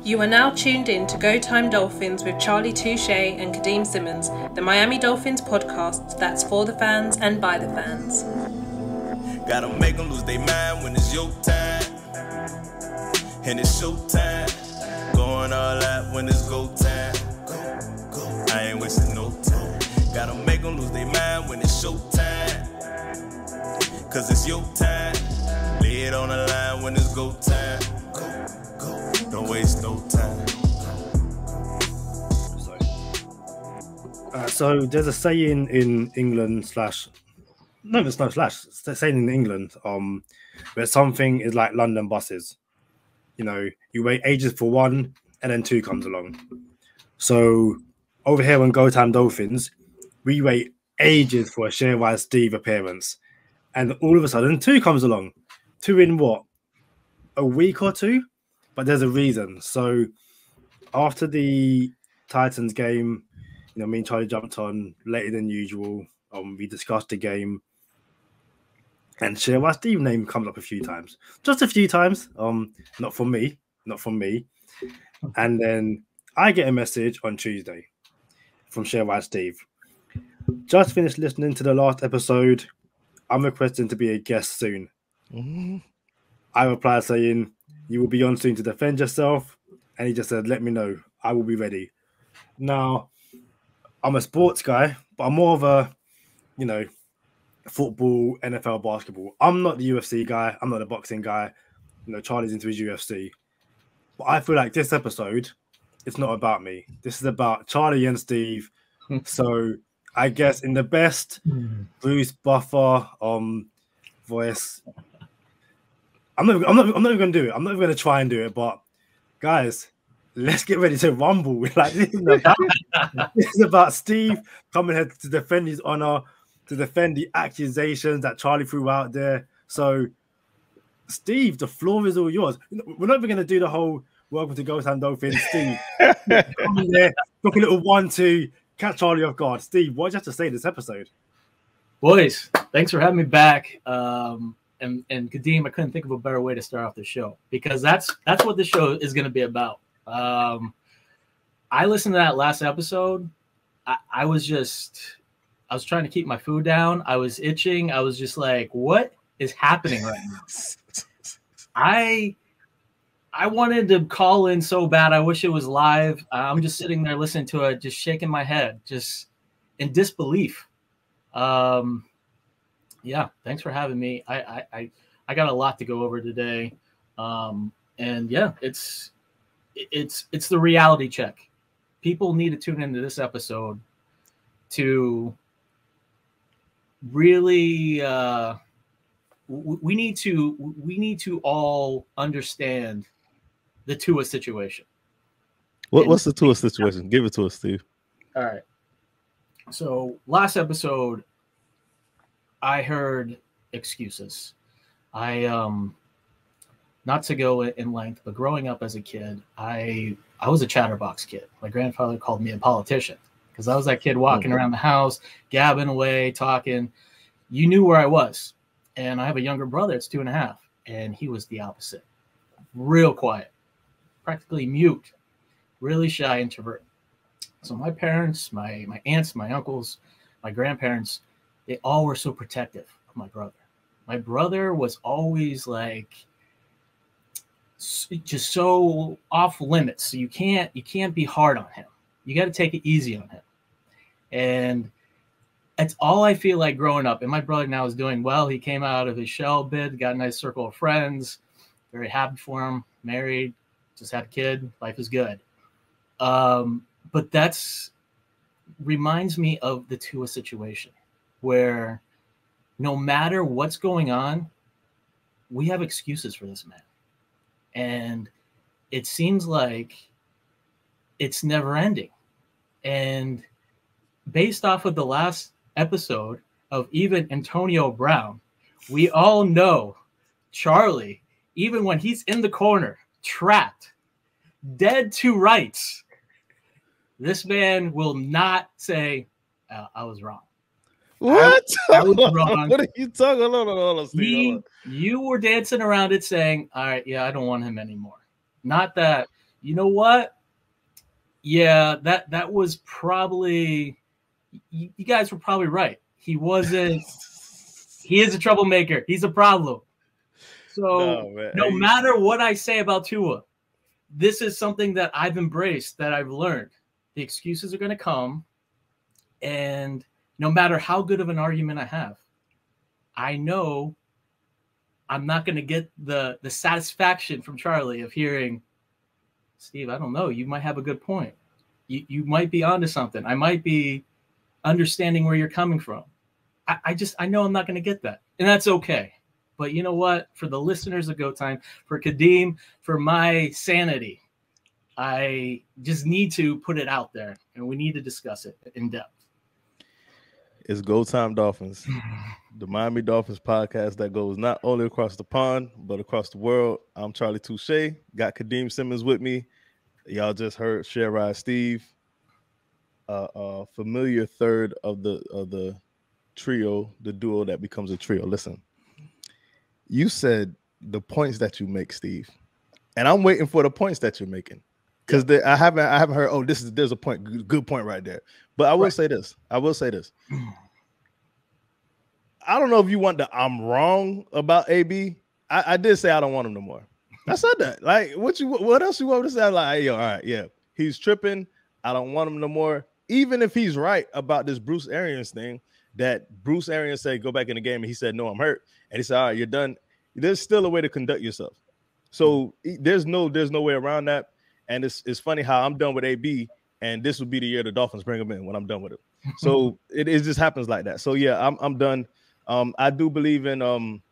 You are now tuned in to Go Time Dolphins with Charlie Touche and Kadeem Simmons, the Miami Dolphins podcast that's for the fans and by the fans. Gotta make them lose their mind when it's your time. And it's showtime. Going all out when it's go time. Go. I ain't wasting no time. Gotta make them lose their mind when it's showtime. Cause it's your time. Lay it on the line when it's go time. Don't waste no time. So there's a saying in England it's a saying in England where something is like London buses. You know, you wait ages for one and then two comes along. So over here on Go Time Dolphins, we wait ages for a ShareRide Steve appearance. And all of a sudden two comes along. Two in what? A week or two? But there's a reason. So after the Titans game, you know, me and Charlie jumped on later than usual. We discussed the game. And ShareRide Steve's name comes up a few times. Just a few times. Not from me. And then I get a message on Tuesday from ShareRide Steve. Just finished listening to the last episode. I'm requesting to be a guest soon. Mm-hmm. I replied saying, you will be on soon to defend yourself. And he just said, let me know. I will be ready. Now, I'm a sports guy, but I'm more of a, you know, football, NFL, basketball. I'm not the UFC guy. I'm not the boxing guy. You know, Charlie's into his UFC. But I feel like this episode, it's not about me. This is about Charlie and Steve. So I guess in the best Bruce Buffer voice, I'm not even going to do it. I'm not even going to try and do it. But guys, let's get ready to rumble. Like this is about Steve coming here to defend his honor, to defend the accusations that Charlie threw out there. So, Steve, the floor is all yours. We're not even going to do the whole welcome to Go Time Dolphins. Steve, come in there, look a little 1-2, catch Charlie off guard. Steve, what do you have to say this episode? Boys, thanks for having me back. And Kadeem, I couldn't think of a better way to start off the show because that's what the show is going to be about. I listened to that last episode. I was trying to keep my food down. I was itching. I was just like, what is happening right now? I wanted to call in so bad. I wish it was live. I'm just sitting there listening to it, just shaking my head, just in disbelief. Yeah, thanks for having me. I got a lot to go over today. And yeah, it's the reality check. People need to tune into this episode to really we need to all understand the Tua situation. What's the Tua situation? Give it to us, Steve. All right. So last episode, I heard excuses. Not to go in length, but growing up as a kid, I was a chatterbox kid. My grandfather called me a politician because I was that kid walking around the house, gabbing away, talking. You knew where I was. And I have a younger brother, it's 2.5, and he was the opposite. Real quiet, practically mute, really shy introvert. So my parents, my aunts, my uncles, my grandparents, they all were so protective of my brother. My brother was always like just so off limits. So you can't be hard on him. You got to take it easy on him. And that's all I feel like growing up. And my brother now is doing well. He came out of his shell a bit, got a nice circle of friends, very happy for him, married, just had a kid. Life is good. But that's reminds me of the Tua situation, where no matter what's going on, we have excuses for this man. And it seems like it's never ending. And based off of the last episode of even Antonio Brown, we all know Charlie, even when he's in the corner, trapped, dead to rights, this man will not say, I was wrong. What? I was wrong. What are you talking about? Hold on, Steve. You were dancing around it saying, all right, yeah, I don't want him anymore. Not that You know what? Yeah, that was probably, you guys were probably right. He is a troublemaker. He's a problem. So no matter what I say about Tua, this is something that I've embraced, that I've learned. The excuses are going to come. And no matter how good of an argument I have, I know I'm not going to get the satisfaction from Charlie of hearing, Steve, I don't know, you might have a good point. You might be onto something. I might be understanding where you're coming from. I know I'm not going to get that. And that's okay. But you know what? For the listeners of Go Time, for Kadeem, for my sanity, I just need to put it out there, and we need to discuss it in depth. It's Go Time Dolphins, the Miami Dolphins podcast that goes not only across the pond, but across the world. I'm Charlie Touche. Got Kadeem Simmons with me. Y'all just heard ShareRide Steve, a familiar third of the trio, the duo that becomes a trio. Listen, you said the points that you make, Steve, and I'm waiting for the points that you're making, because I haven't heard. Oh, there's a point, good point right there. But I will say this. I don't know if you want the I'm wrong about AB. I did say I don't want him no more. I said that. Like, what else you want to say? Like, hey, yo, all right, yeah, he's tripping. I don't want him no more. Even if he's right about this Bruce Arians thing, that Bruce Arians said go back in the game, and he said no, I'm hurt, and he said all right, you're done. There's still a way to conduct yourself. So there's no way around that. And it's funny how I'm done with AB, and this will be the year the Dolphins bring him in when I'm done with him. So it just happens like that. So yeah, I'm done. I do believe in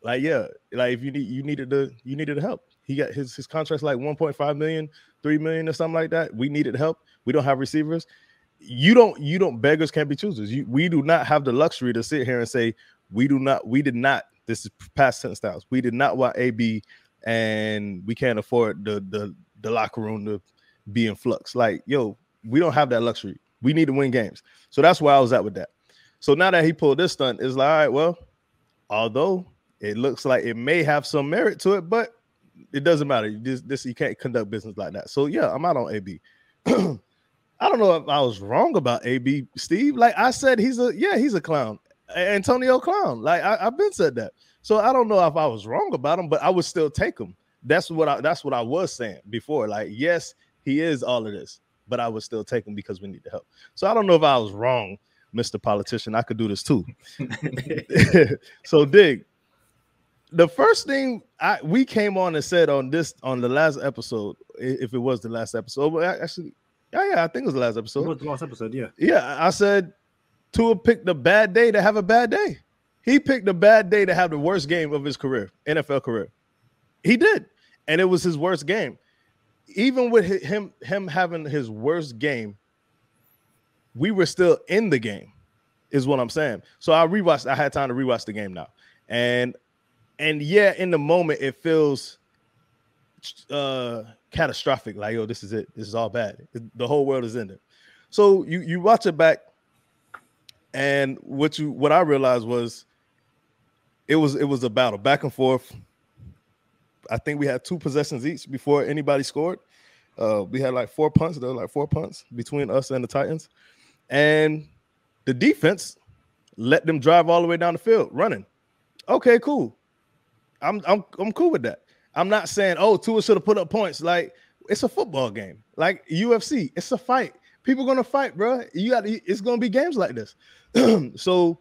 like if you needed the help. He got his contract's like 1.5 million, 3 million or something like that. We needed help. We don't have receivers. You don't beggars can't be choosers. We do not have the luxury to sit here and say we did not. This is past tense styles. We did not want AB, and we can't afford the locker room to be in flux. Like, yo, we don't have that luxury. We need to win games. So that's where I was at with that. So now that he pulled this stunt, it's like, all right, well, although it looks like it may have some merit to it, but it doesn't matter. You can't conduct business like that. So yeah, I'm out on AB. I don't know if I was wrong about AB, Steve. Like I said, he's a clown. Antonio clown. Like I've been said that. So I don't know if I was wrong about him, but I would still take him. That's what I was saying before. Like, yes, he is all of this, but I would still take him because we need the help. So I don't know if I was wrong, Mr. Politician. I could do this too. So Dig, the first thing we came on and said on the last episode, if it was the last episode, but actually, yeah, I think it was the last episode. It was the last episode, yeah. Yeah, I said Tua picked a bad day to have a bad day. He picked a bad day to have the worst game of his career, NFL career. He did, and it was his worst game. Even with him having his worst game, we were still in the game, is what I'm saying. So I had time to rewatch the game now, and yeah, in the moment it feels catastrophic. Like, yo, this is it. This is all bad. The whole world is ending. So you watch it back, and what I realized was it was a battle back and forth. I think we had 2 possessions each before anybody scored. We had like 4 punts. There were like 4 punts between us and the Titans, and the defense let them drive all the way down the field running. Okay, cool. I'm cool with that. I'm not saying, oh, Tua should have put up points. Like, it's a football game. Like UFC, it's a fight. People gonna fight, bro. It's gonna be games like this. So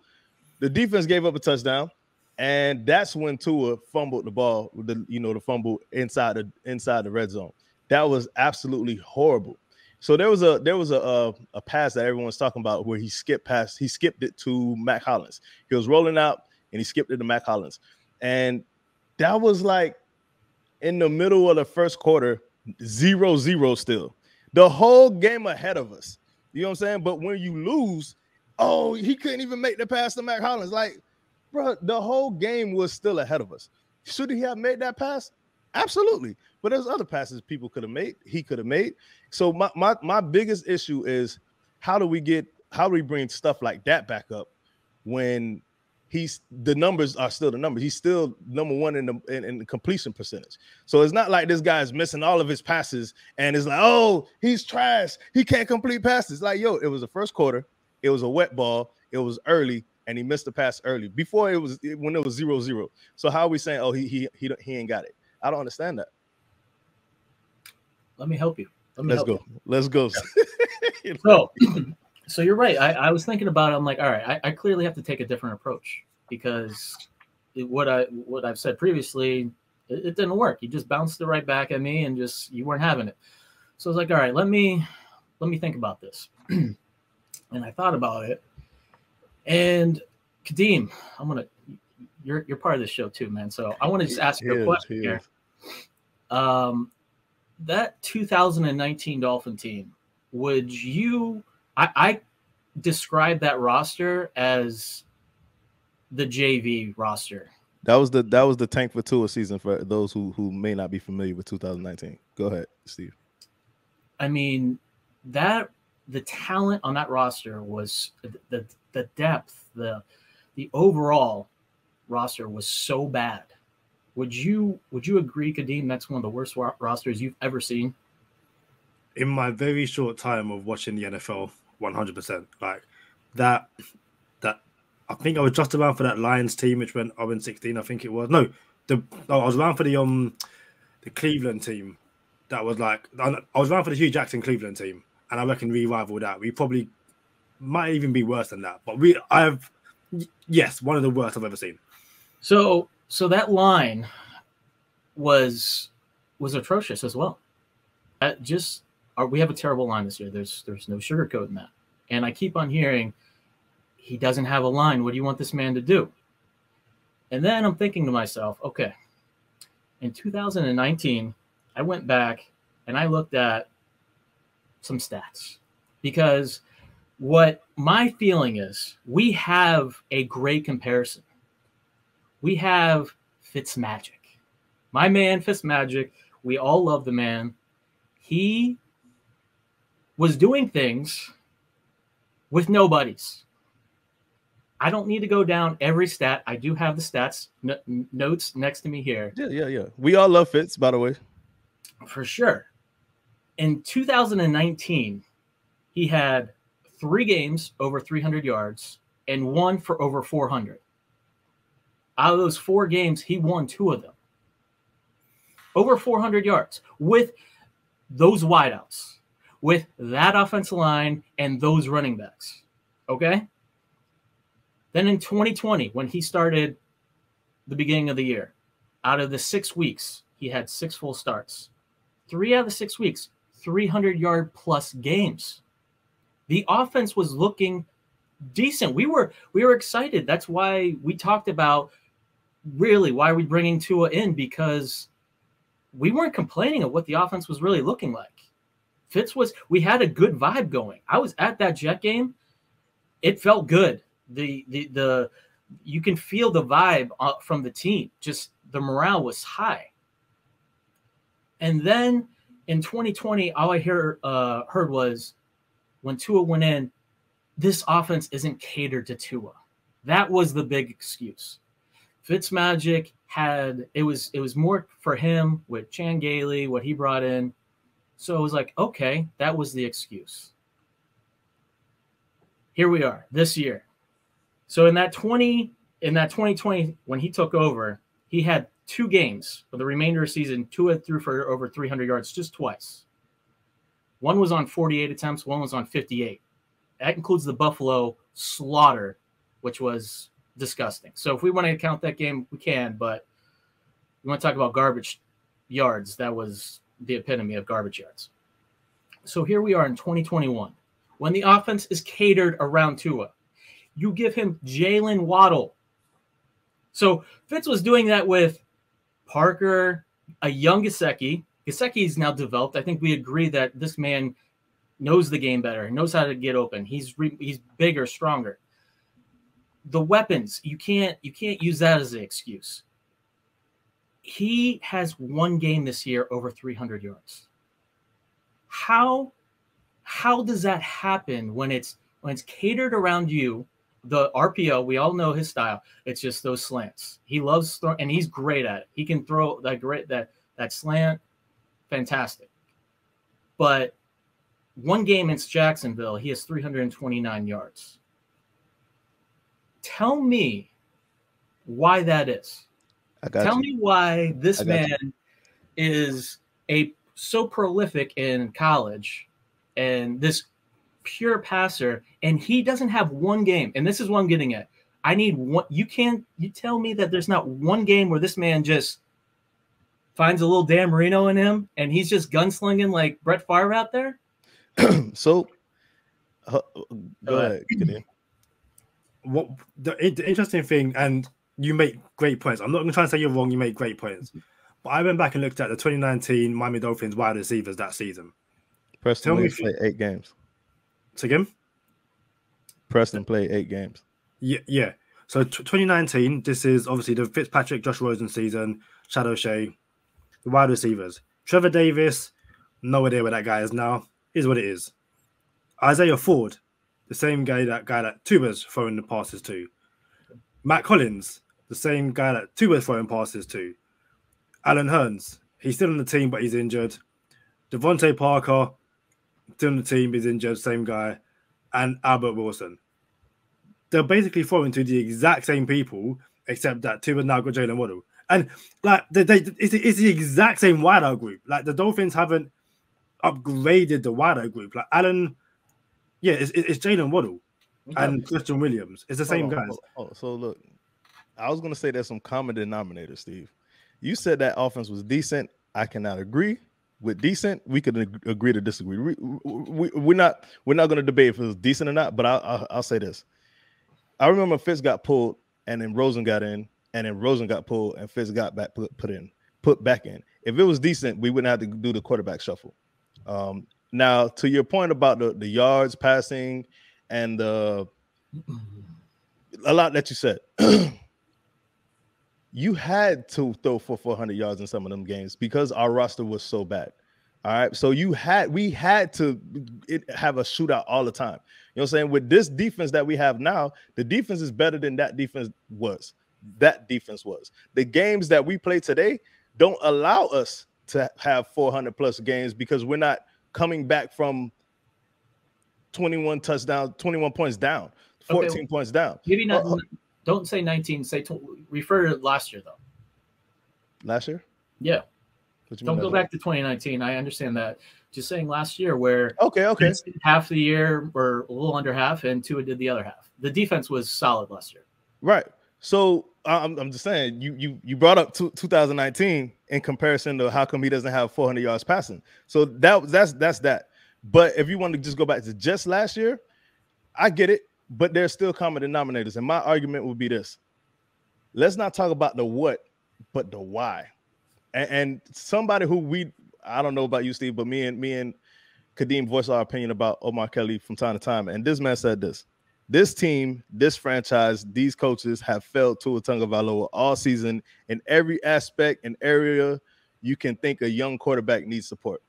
the defense gave up a touchdown, and that's when Tua fumbled the ball. The fumble inside the red zone. That was absolutely horrible. So there was a pass that everyone's talking about where he skipped it to Mac Hollins. He was rolling out and he skipped it to Mac Hollins, and that was like in the middle of the first quarter, 0-0 still. The whole game ahead of us. You know what I'm saying? But when you lose, oh, he couldn't even make the pass to Mac Hollins. Like, bro, the whole game was still ahead of us. Should he have made that pass? Absolutely. But there's other passes people could have made. He could have made. So my biggest issue is how do we bring stuff like that back up when the numbers are still the numbers. He's still number one in the completion percentage. So it's not like this guy is missing all of his passes and it's like, oh, he's trash. He can't complete passes. Like, yo, it was the first quarter. It was a wet ball. It was early, and he missed the pass early before when it was 0-0. So how are we saying, oh, he ain't got it? I don't understand that. Let me help you. Let's go. So you're right. I was thinking about it. I'm like, all right, I clearly have to take a different approach because what I've said previously, it didn't work. You just bounced it right back at me and you weren't having it. So I was like, all right, let me think about this. And I thought about it. And Kadeem, you're part of this show too, man. So I want to just ask you a question here. That 2019 Dolphin team, would you? I describe that roster as the JV roster. That was the tank for Tua season for those who may not be familiar with 2019. Go ahead, Steve. I mean, the talent on that roster was the depth, the overall roster was so bad. Would you agree, Kadeem, that's one of the worst rosters you've ever seen? In my very short time of watching the NFL, 100%. Like that I think I was just around for that Lions team, which went 0-16, I think it was. I was around for the Cleveland team. That was like, I was around for the Hugh Jackson Cleveland team, and I reckon we rivaled that. We probably might even be worse than that. But one of the worst I've ever seen. So that line was atrocious as well. We have a terrible line this year. There's no sugarcoating that. And I keep on hearing, he doesn't have a line. What do you want this man to do? And then I'm thinking to myself, okay, in 2019, I went back and I looked at some stats because what my feeling is, we have a great comparison. We have Fitzmagic. My man, Fitzmagic, we all love the man. He was doing things with nobodies. I don't need to go down every stat. I do have the stats notes next to me here. Yeah. We all love Fitz, by the way. For sure. In 2019, he had 3 games over 300 yards and 1 for over 400. Out of those 4 games, he won 2 of them. Over 400 yards with those wideouts, with that offensive line and those running backs. Okay? Then in 2020, when he started the beginning of the year, out of the 6 weeks, he had 6 full starts. 3 out of the 6 weeks, 300-yard plus games. The offense was looking decent. We were excited. That's why we talked about really why are we bringing Tua in, because we weren't complaining of what the offense was really looking like. We had a good vibe going. I was at that Jet game. It felt good. You can feel the vibe from the team. Just the morale was high. And then in 2020, all I heard was when Tua went in, this offense isn't catered to Tua. That was the big excuse. Fitzmagic it was more for him with Chan Gailey, what he brought in. So it was like, okay, that was the excuse. Here we are this year. So in that 2020, when he took over, he had 2 games for the remainder of the season. Tua threw for over 300 yards just twice. One was on 48 attempts, one was on 58. That includes the Buffalo slaughter, which was disgusting. So if we want to count that game, we can, but we want to talk about garbage yards. That was the epitome of garbage yards. So here we are in 2021, when the offense is catered around Tua. You give him Jalen Waddle. So Fitz was doing that with Parker, a young Gesicki. Gesicki is now developed. I think we agree that this man knows the game better, knows how to get open. He's bigger, stronger. The weapons, you can't use that as an excuse. He has 1 game this year over 300 yards. How does that happen when it's catered around you the RPO, we all know his style. It's just those slants. He loves throwing, and he's great at it. He can throw that slant, fantastic. But one game against Jacksonville, he has 329 yards. Tell me why that is. Tell me why this man is so prolific in college and this pure passer, and he doesn't have one game. And this is what I'm getting at. I need one. You tell me that there's not one game where this man just finds a little Dan Marino in him and he's just gunslinging like Brett Favre out there? So, go ahead. What the interesting thing, and you make great points. I'm not going to try and say you're wrong. You make great points. But I went back and looked at the 2019 Miami Dolphins wide receivers that season. Preston played 8 games. Again? Preston played 8 games. Yeah. So 2019, this is obviously the Fitzpatrick, Josh Rosen season, Shadow Shea, the wide receivers. Trevor Davis, no idea where that guy is now. Is what it is. Isaiah Ford, the same guy that Tua's throwing the passes to. Matt Collins, the same guy that Tua's throwing passes to. Alan Hearns, he's still on the team, but he's injured. Devontae Parker, still on the team, he's injured, same guy. And Albert Wilson. They're basically throwing to the exact same people, except that Tua now got Jalen Waddle. And like it's the exact same wideout group. Like the Dolphins haven't upgraded the wideout group. Like Allen, it's Jalen Waddle and Christian Williams. It's the same guys. So look, I was gonna say there's some common denominators, Steve. You said that offense was decent. I cannot agree with decent. We could agree to disagree. We're not gonna debate if it was decent or not. But I'll say this. I remember Fitz got pulled and then Rosen got in, and then Rosen got pulled and Fitz got back put back in. If it was decent, we wouldn't have to do the quarterback shuffle. Now, to your point about the yards passing and a lot that you said, you had to throw for 400 yards in some of them games because our roster was so bad. All right, so we had to have a shootout all the time. You know what I'm saying? With this defense that we have now, the defense is better than that defense was. The games that we play today don't allow us to have 400 plus games because we're not coming back from 21 touchdowns, 21 points down, 14 points down. Maybe not. Don't say 19. Say refer to last year though. Last year? Yeah. Don't go back to 2019. I understand that. Just saying last year where okay. half the year or a little under half and Tua did the other half. The defense was solid last year. Right. So I'm just saying you brought up 2019 in comparison to how come he doesn't have 400 yards passing. So that's that. But if you want to just go back to just last year, I get it. But there's still common denominators. And my argument would be this. Let's not talk about the what, but the why. And somebody who I don't know about you, Steve, but me and Kadeem voiced our opinion about Omar Kelly from time to time. And this man said this team, this franchise, these coaches have failed Tua Tagovailoa all season in every aspect and area you can think a young quarterback needs support.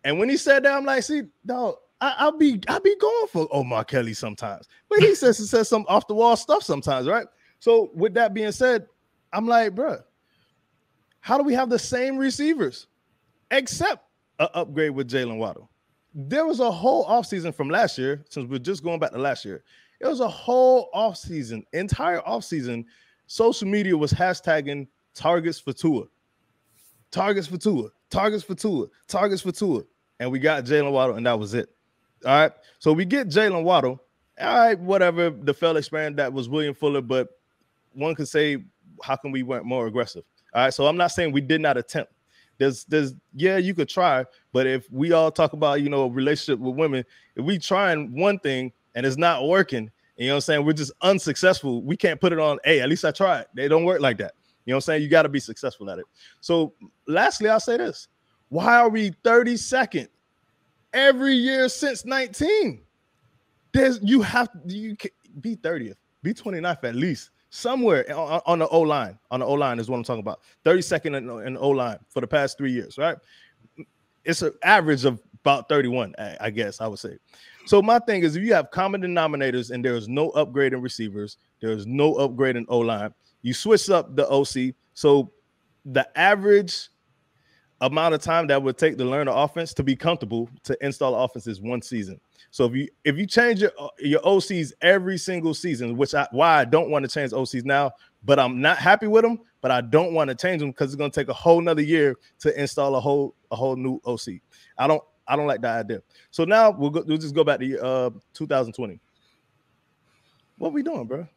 And when he said that, I'm like, see, dog, I'll be going for Omar Kelly sometimes. But he says some off the wall stuff sometimes, right? So with that being said, I'm like, bro, how do we have the same receivers except an upgrade with Jalen Waddle? There was a whole offseason from last year, since we're just going back to last year. It was a whole offseason, entire offseason. Social media was hashtagging targets for Tua. Targets for Tua. Targets for Tua. Targets for Tua. And we got Jalen Waddle, and that was it. All right. So we get Jalen Waddle. All right, whatever. The failed experiment that was William Fuller, but one could say, how come we weren't more aggressive? All right. So I'm not saying we did not attempt. There's you could try, but if we all talk about, relationship with women, if we trying one thing and it's not working, you know what I'm saying, we're just unsuccessful, we can't put it on, hey, at least I tried. They don't work like that. You know what I'm saying? You got to be successful at it. So lastly, I'll say this. Why are we 32nd every year since 19? You can be 30th, be 29th at least. Somewhere on the O-line. On the O-line is what I'm talking about. 32nd in the O-line for the past 3 years, right? It's an average of about 31, I guess I would say. So my thing is, if you have common denominators and there is no upgrade in receivers, there is no upgrade in O-line, you switch up the OC. So the average amount of time that would take to learn the offense to be comfortable to install the offense is 1 season. So if you change your OCs every single season, why I don't want to change OCs now, but I'm not happy with them, but I don't want to change them because it's going to take a whole nother year to install a whole new OC. I don't like that idea. So now we'll just go back to 2020. What we doing, bro?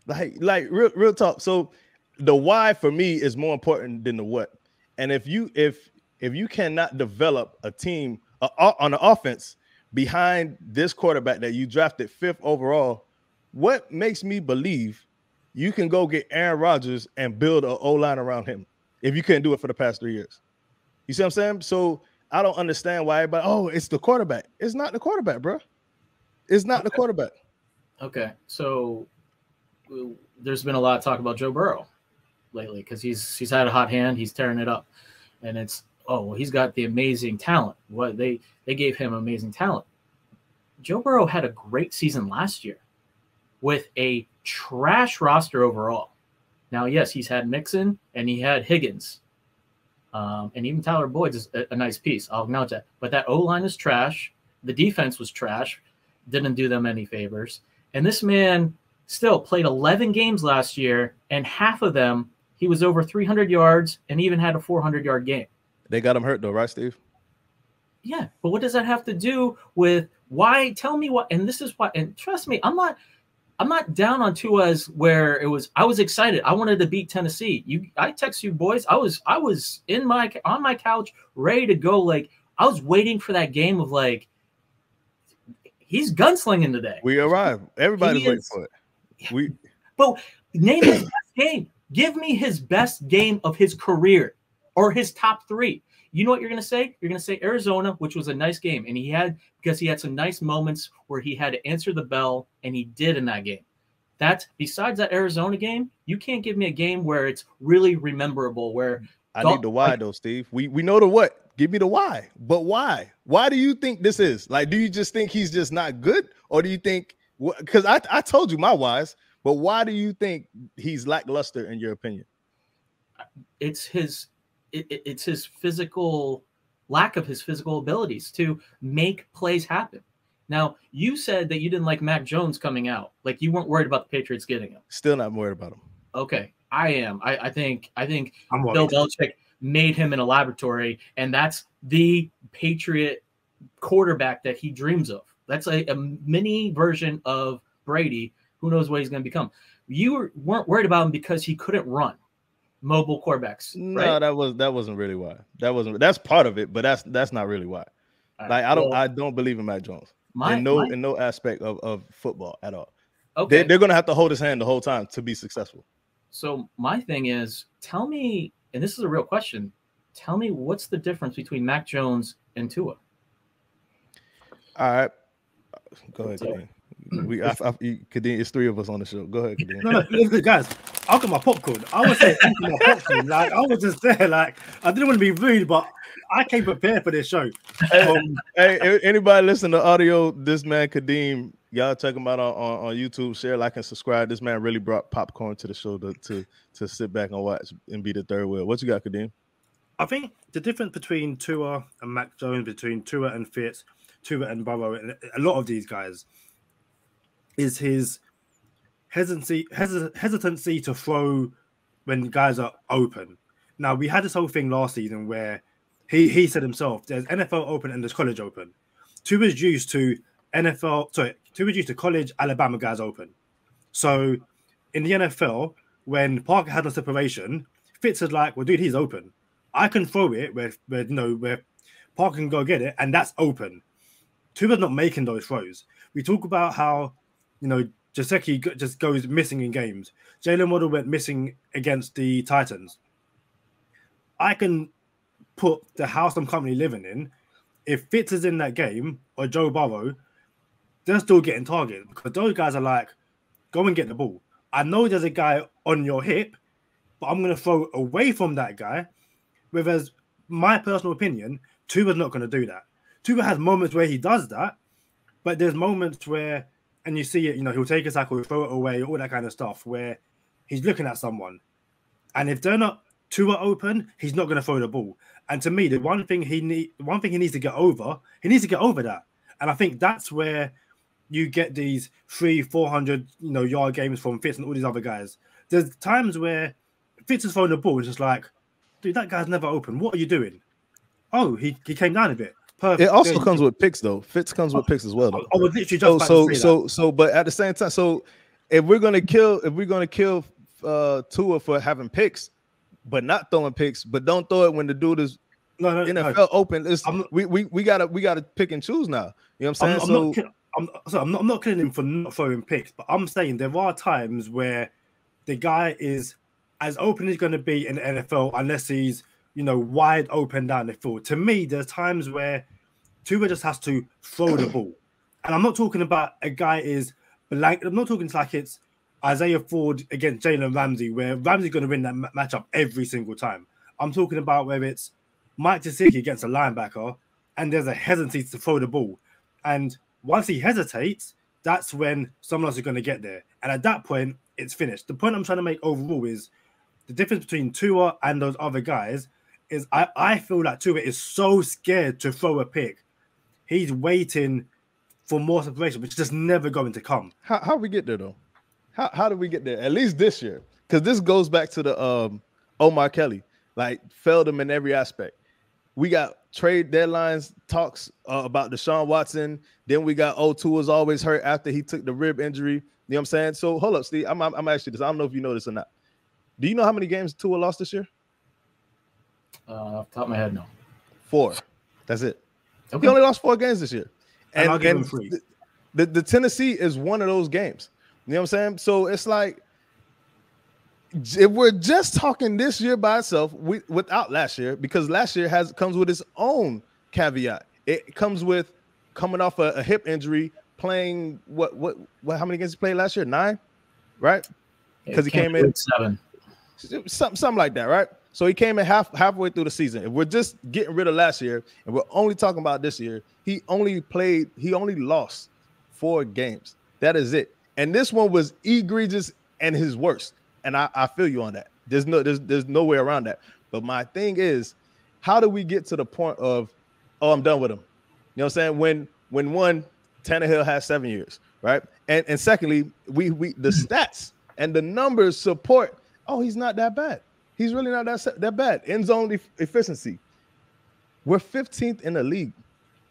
Like real talk. So the why for me is more important than the what. And if you cannot develop a team on the offense behind this quarterback that you drafted 5th overall, what makes me believe you can go get Aaron Rodgers and build an O-line around him if you couldn't do it for the past 3 years? You see what I'm saying? So I don't understand why everybody, oh, it's the quarterback. It's not the quarterback, bro. It's not the quarterback. Okay, so there's been a lot of talk about Joe Burrow lately because he's had a hot hand. He's tearing it up. And it's, oh, well, he's got the amazing talent. What they gave him amazing talent. Joe Burrow had a great season last year with a trash roster overall. Now, yes, he's had Mixon and he had Higgins. And even Tyler Boyd's a nice piece. I'll acknowledge that. But that O-line is trash. The defense was trash. Didn't do them any favors. And this man still played 11 games last year, and half of them he was over 300 yards and even had a 400-yard game. They got him hurt though, right, Steve? Yeah, but what does that have to do with why? Tell me what. And this is why. And trust me, I'm not down on Tua's where it was. I was excited. I wanted to beat Tennessee. I text you boys. I was on my couch ready to go. Like I was waiting for that game of like he's gunslinging today. We arrived. Everybody's waiting for it. But name his best game. Give me his best game of his career or his top 3. You know what you're going to say? You're going to say Arizona, which was a nice game. And he had some nice moments where he had to answer the bell, and he did in that game. Besides that Arizona game, you can't give me a game where it's really rememberable. Where I need the why, though, Steve. We know the what. Give me the why. But why? Why do you think this is? Like, do you just think he's just not good? Or do you think – because I told you my whys. But why do you think he's lackluster in your opinion? It's his physical lack of his physical abilities to make plays happen. Now, you said that you didn't like Mac Jones coming out. Like you weren't worried about the Patriots getting him. Still not worried about him. Okay, I am. I think Bill Belichick made him in a laboratory, and that's the Patriot quarterback that he dreams of. That's a mini version of Brady. Who knows what he's going to become? You weren't worried about him because he couldn't run. Mobile quarterbacks. No, right? that wasn't really why. That's part of it, but that's not really why. Like I don't believe in Mac Jones. In no aspect of football at all. Okay. They're gonna have to hold his hand the whole time to be successful. So my thing is, tell me, and this is a real question, tell me what's the difference between Mac Jones and Tua? All right. Go ahead, Kadeem. Kadeem, it's 3 of us on the show. Go ahead, Kadeem. No, guys, I'll get my popcorn. I was saying my popcorn. Like I was just there, like I didn't want to be rude, but I came prepared for this show. Hey, anybody listen to audio? This man Kadeem, y'all check him out on YouTube. Share, like, and subscribe. This man really brought popcorn to the show to sit back and watch and be the third wheel. What you got, Kadeem? I think the difference between Tua and Mac Jones, between Tua and Fitz, Tua and Burrow, and a lot of these guys, is his hesitancy to throw when guys are open. Now, we had this whole thing last season where he said himself, there's NFL open and there's college open. Tua's used to college Alabama guys open. So in the NFL, when Parker had a separation, Fitz is like, well, dude, he's open. I can throw it where Parker can go get it, and that's open. Tua's not making those throws. We talk about how, Gesicki just goes missing in games. Jalen Waddle went missing against the Titans. I can put the house I'm currently living in. If Fitz is in that game or Joe Burrow, they're still getting targeted because those guys are like, go and get the ball. I know there's a guy on your hip, but I'm going to throw away from that guy. Whereas, my personal opinion, Tua's not going to do that. Tua has moments where he does that, But there's moments where, and you see it, you know, he'll take a tackle, he'll throw it away, all that kind of stuff, where he's looking at someone. And if they're not Tua open, he's not going to throw the ball. And to me, the one thing he needs to get over, that. And I think that's where you get these 300-400 yard games from Fitz and all these other guys. There's times where Fitz is throwing the ball, it's just like, dude, that guy's never open. What are you doing? Oh, he came down a bit. Perfect. It also comes with picks, though. Fitz comes with picks as well, though. I was literally just about to say that. So, but at the same time, so if we're gonna kill Tua for having picks, but not throwing picks, but don't throw it when the dude is NFL open. We gotta pick and choose now. You know what I'm saying? I'm not killing him for not throwing picks, but I'm saying there are times where the guy is as open as he's going to be in the NFL unless he's wide open down the field. To me, there's times where Tua just has to throw the ball, and I'm not talking about a guy is blank. I'm not talking like it's Isaiah Ford against Jalen Ramsey, where Ramsey's going to win that matchup every single time. I'm talking about where it's Mike Gesicki against a linebacker, and there's a hesitancy to throw the ball, and once he hesitates, that's when someone else is going to get there. And at that point, it's finished. The point I'm trying to make overall is the difference between Tua and those other guys is I feel like Tua is so scared to throw a pick. He's waiting for more separation, which is just never going to come. How we get there, though? How do we get there? At least this year. Because this goes back to the Omar Kelly. Like, failed him in every aspect. We got trade deadlines talks about Deshaun Watson. Then we got Tua's always hurt after he took the rib injury. You know what I'm saying? So hold up, Steve. I'm asking you this. I don't know if you know this or not. Do you know how many games Tua lost this year? Off the top of my head, no. 4. That's it. Okay. He only lost 4 games this year. And I'll give him 3. The Tennessee is one of those games. You know what I'm saying? So it's like, if we're just talking this year by itself, without last year, because last year comes with its own caveat. It comes with coming off a hip injury, playing what how many games he played last year? 9, right? Because he came in 7, something like that, right? So he came in halfway through the season. If we're just getting rid of last year and we're only talking about this year, he only lost 4 games. That is it. And this one was egregious and his worst. And I feel you on that. There's no way around that. But my thing is, how do we get to the point of, I'm done with him? You know what I'm saying? When one, Tannehill has 7 years, right? And secondly, we the stats and the numbers support, he's not that bad. He's really not that bad. End zone efficiency. We're 15th in the league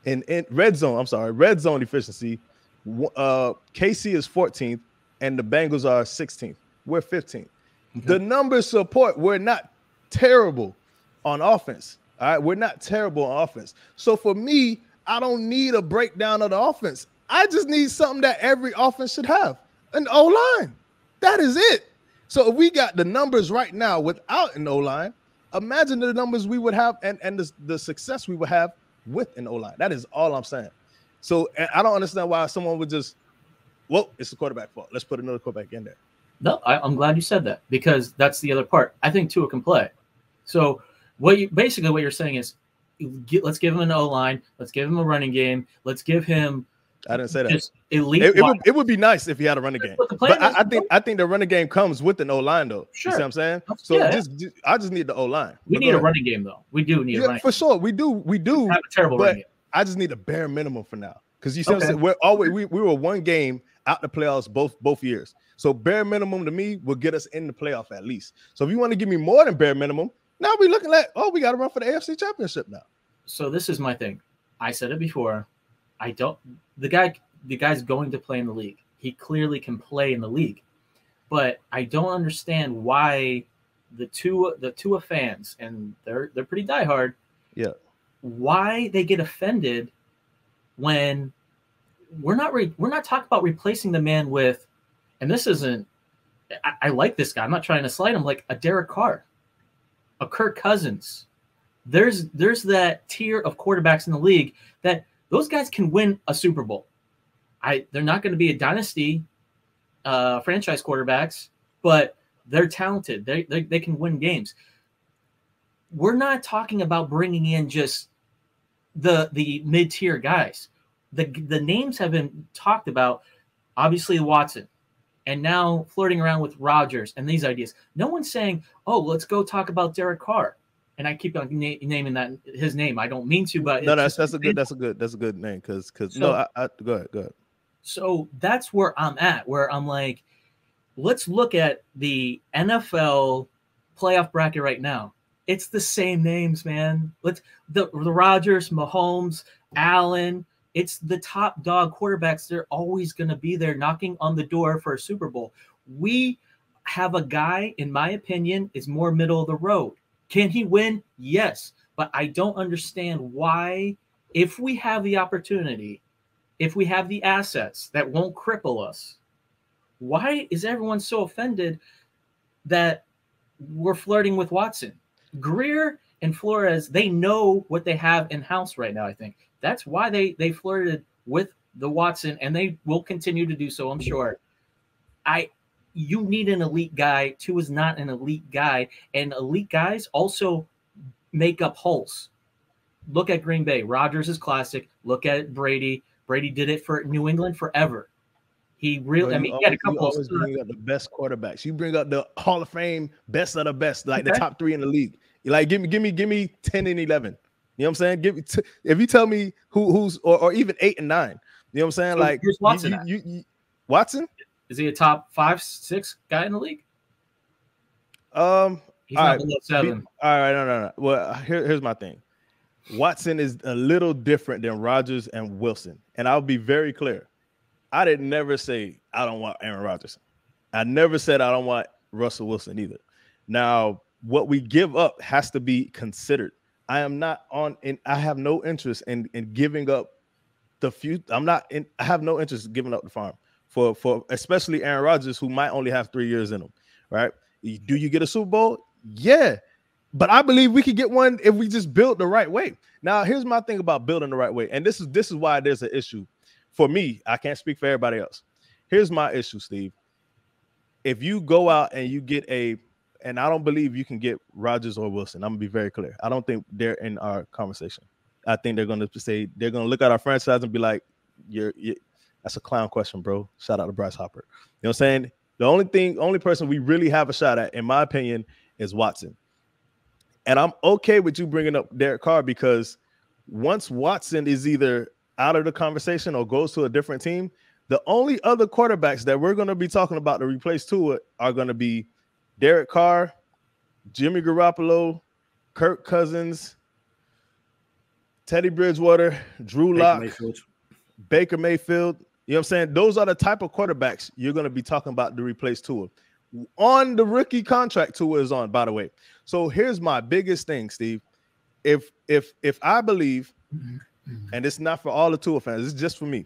in red zone. I'm sorry, red zone efficiency. KC is 14th and the Bengals are 16th. We're 15th. Okay. The numbers support we're not terrible on offense. All right, we're not terrible on offense. So for me, I don't need a breakdown of the offense. I just need something that every offense should have, an O-line. That is it. So if we got the numbers right now without an O-line, imagine the numbers we would have and the success we would have with an O-line. That is all I'm saying. So I don't understand why someone would just, it's the quarterback fault. Let's put another quarterback in there. No, I'm glad you said that, because that's the other part. I think Tua can play. So what you're saying is, let's give him an O-line. Let's give him a running game. Let's give him. I didn't say that. Elite. It would be nice if he had a running game. But I think the running game comes with an O-line, though. Sure. You see what I'm saying? So I just need the O-line. We need a running game, though. We do need a running game. For sure. We do. Have a terrible running game. I just need a bare minimum for now. Because you see what I'm saying? We were 1 game out the playoffs both years. So bare minimum to me will get us in the playoff at least. So if you want to give me more than bare minimum, now we're looking at, we got to run for the AFC Championship now. So this is my thing. I said it before. The guy's going to play in the league. He clearly can play in the league. But I don't understand why the Tua fans, and they're pretty diehard. Yeah. Why they get offended when we're not talking about replacing the man with, and this isn't, I like this guy. I'm not trying to slight him, like a Derek Carr, a Kirk Cousins. There's that tier of quarterbacks in the league that those guys can win a Super Bowl. They're not going to be a dynasty franchise quarterbacks, but they're talented. They can win games. We're not talking about bringing in just the mid-tier guys. the names have been talked about. Obviously, Watson, and now flirting around with Rodgers and these ideas. No one's saying, "Oh, let's go talk about Derek Carr." And I keep on naming that his name. I don't mean to, but no, that's a good name because go ahead. So that's where I'm at, where I'm like, let's look at the NFL playoff bracket right now. It's the same names, man. The Rodgers, Mahomes, Allen. It's the top dog quarterbacks. They're always going to be there knocking on the door for a Super Bowl. We have a guy, in my opinion, is more middle of the road. Can he win? Yes. But I don't understand why, if we have the opportunity, if we have the assets that won't cripple us, why is everyone so offended that we're flirting with Watson? Greer and Flores, they know what they have in-house right now, I think. That's why they flirted with the Watson, and they will continue to do so, I'm sure. You need an elite guy. Tua is not an elite guy, and elite guys also make up holes. Look at Green Bay. Rodgers is classic. Look at Brady. Brady did it for New England forever. He really, he had a couple of. You always bring up the best quarterbacks. You bring up the Hall of Fame best of the best, like the top 3 in the league. You like give me 10 and 11. You know what I'm saying? Give me if you tell me who's or even 8 and 9. You know what I'm saying? So like here's Watson. Watson? Is he a top 5, 6 guy in the league? He's not below 7. All right, no. Well, here's my thing. Watson is a little different than Rodgers and Wilson, and I'll be very clear. I didn't never say I don't want Aaron Rodgers. I never said I don't want Russell Wilson either. Now, what we give up has to be considered. I have no interest in giving up the few. I have no interest in giving up the farm for especially Aaron Rodgers, who might only have 3 years in him. Right? Do you get a Super Bowl? Yeah. But I believe we could get one if we just build the right way. Now, here's my thing about building the right way. And this is why there's an issue. For me, I can't speak for everybody else. Here's my issue, Steve. If you go out and you get and I don't believe you can get Rodgers or Wilson. I'm going to be very clear. I don't think they're in our conversation. I think they're going to look at our franchise and be like, that's a clown question, bro. Shout out to Bryce Hopper. You know what I'm saying? The only person we really have a shot at, in my opinion, is Watson. And I'm okay with you bringing up Derek Carr because once Watson is either out of the conversation or goes to a different team, the only other quarterbacks that we're going to be talking about to replace Tua are going to be Derek Carr, Jimmy Garoppolo, Kirk Cousins, Teddy Bridgewater, Drew Lock, Baker Mayfield. You know what I'm saying? Those are the type of quarterbacks you're going to be talking about to replace Tua. On the rookie contract Tua is on, by the way. So here's my biggest thing, Steve. If I believe, and it's not for all the Tua fans, it's just for me,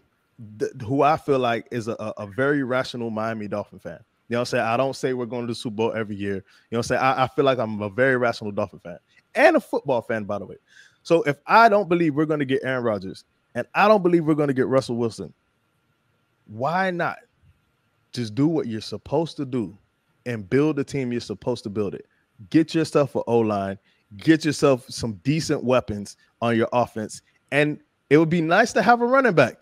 who I feel like is a very rational Miami Dolphin fan. You know what I'm saying? I don't say we're going to the Super Bowl every year. You know what I'm saying? I feel like I'm a very rational Dolphin fan and a football fan, by the way. So if I don't believe we're going to get Aaron Rodgers and I don't believe we're going to get Russell Wilson, why not just do what you're supposed to do and build the team you're supposed to build it? Get yourself an O-line, get yourself some decent weapons on your offense, and it would be nice to have a running back.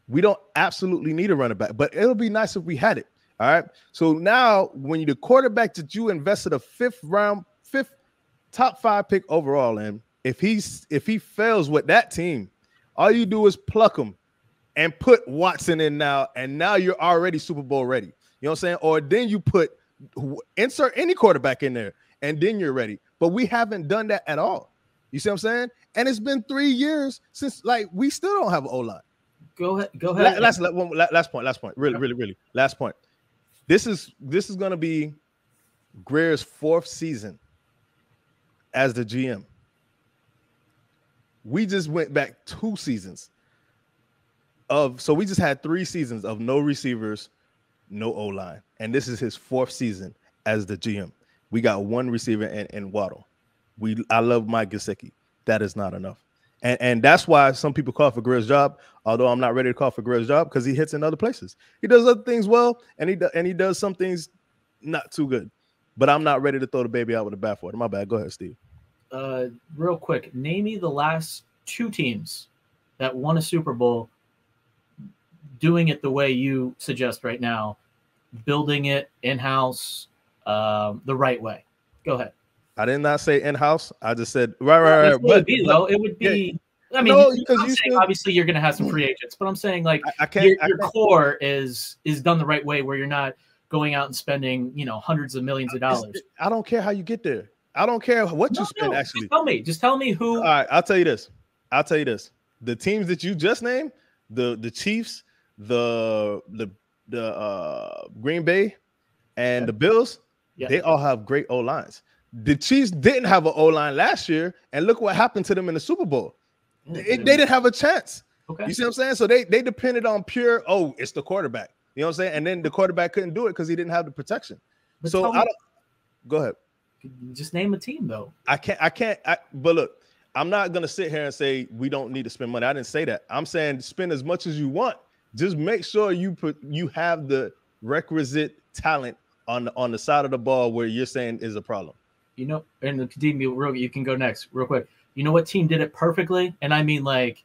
We don't absolutely need a running back, but it would be nice if we had it. All right. So now when the quarterback that you invested a fifth top 5 pick overall in, if he fails with that team, all you do is pluck him and put Watson in now, and now you're already Super Bowl ready. You know what I'm saying? Or then you insert any quarterback in there, and then you're ready. But we haven't done that at all. You see what I'm saying? And it's been 3 years since, we still don't have an O-line. Go ahead. Last point. Really. Last point. This is going to be Greer's 4th season as the GM. We just went back 2 seasons so we just had 3 seasons of no receivers, no O-line. And this is his 4th season as the GM. We got 1 receiver in Waddle. I love Mike Gesicki. That is not enough. And that's why some people call for Greer's job, although I'm not ready to call for Greer's job because he hits in other places. He does other things well, and he does some things not too good. But I'm not ready to throw the baby out with the bathwater. My bad. Go ahead, Steve. Real quick, name me the last 2 teams that won a Super Bowl doing it the way you suggest right now, building it in-house the right way. Go ahead. I did not say in-house. I just said right. It would be, though. It would be. Yeah. I mean, no, obviously you're going to have some free agents, but I'm saying like your core is done the right way, where you're not going out and spending hundreds of millions of dollars. I don't care how you get there. I don't care what you spend. Actually, just tell me who. All right, I'll tell you this. The teams that you just named, the Chiefs, the Green Bay, and the Bills, they all have great O lines. The Chiefs didn't have an O line last year, and look what happened to them in the Super Bowl. They didn't have a chance. Okay. You see what I'm saying? So they depended on pure, it's the quarterback. You know what I'm saying? And then the quarterback couldn't do it because he didn't have the protection. But so go ahead. Just name a team, though. I can't. But look, I'm not gonna sit here and say we don't need to spend money. I didn't say that. I'm saying spend as much as you want. Just make sure you have the requisite talent on the side of the ball where you're saying is a problem. And Kadeem, you can go next real quick. You know what team did it perfectly? And I mean, like,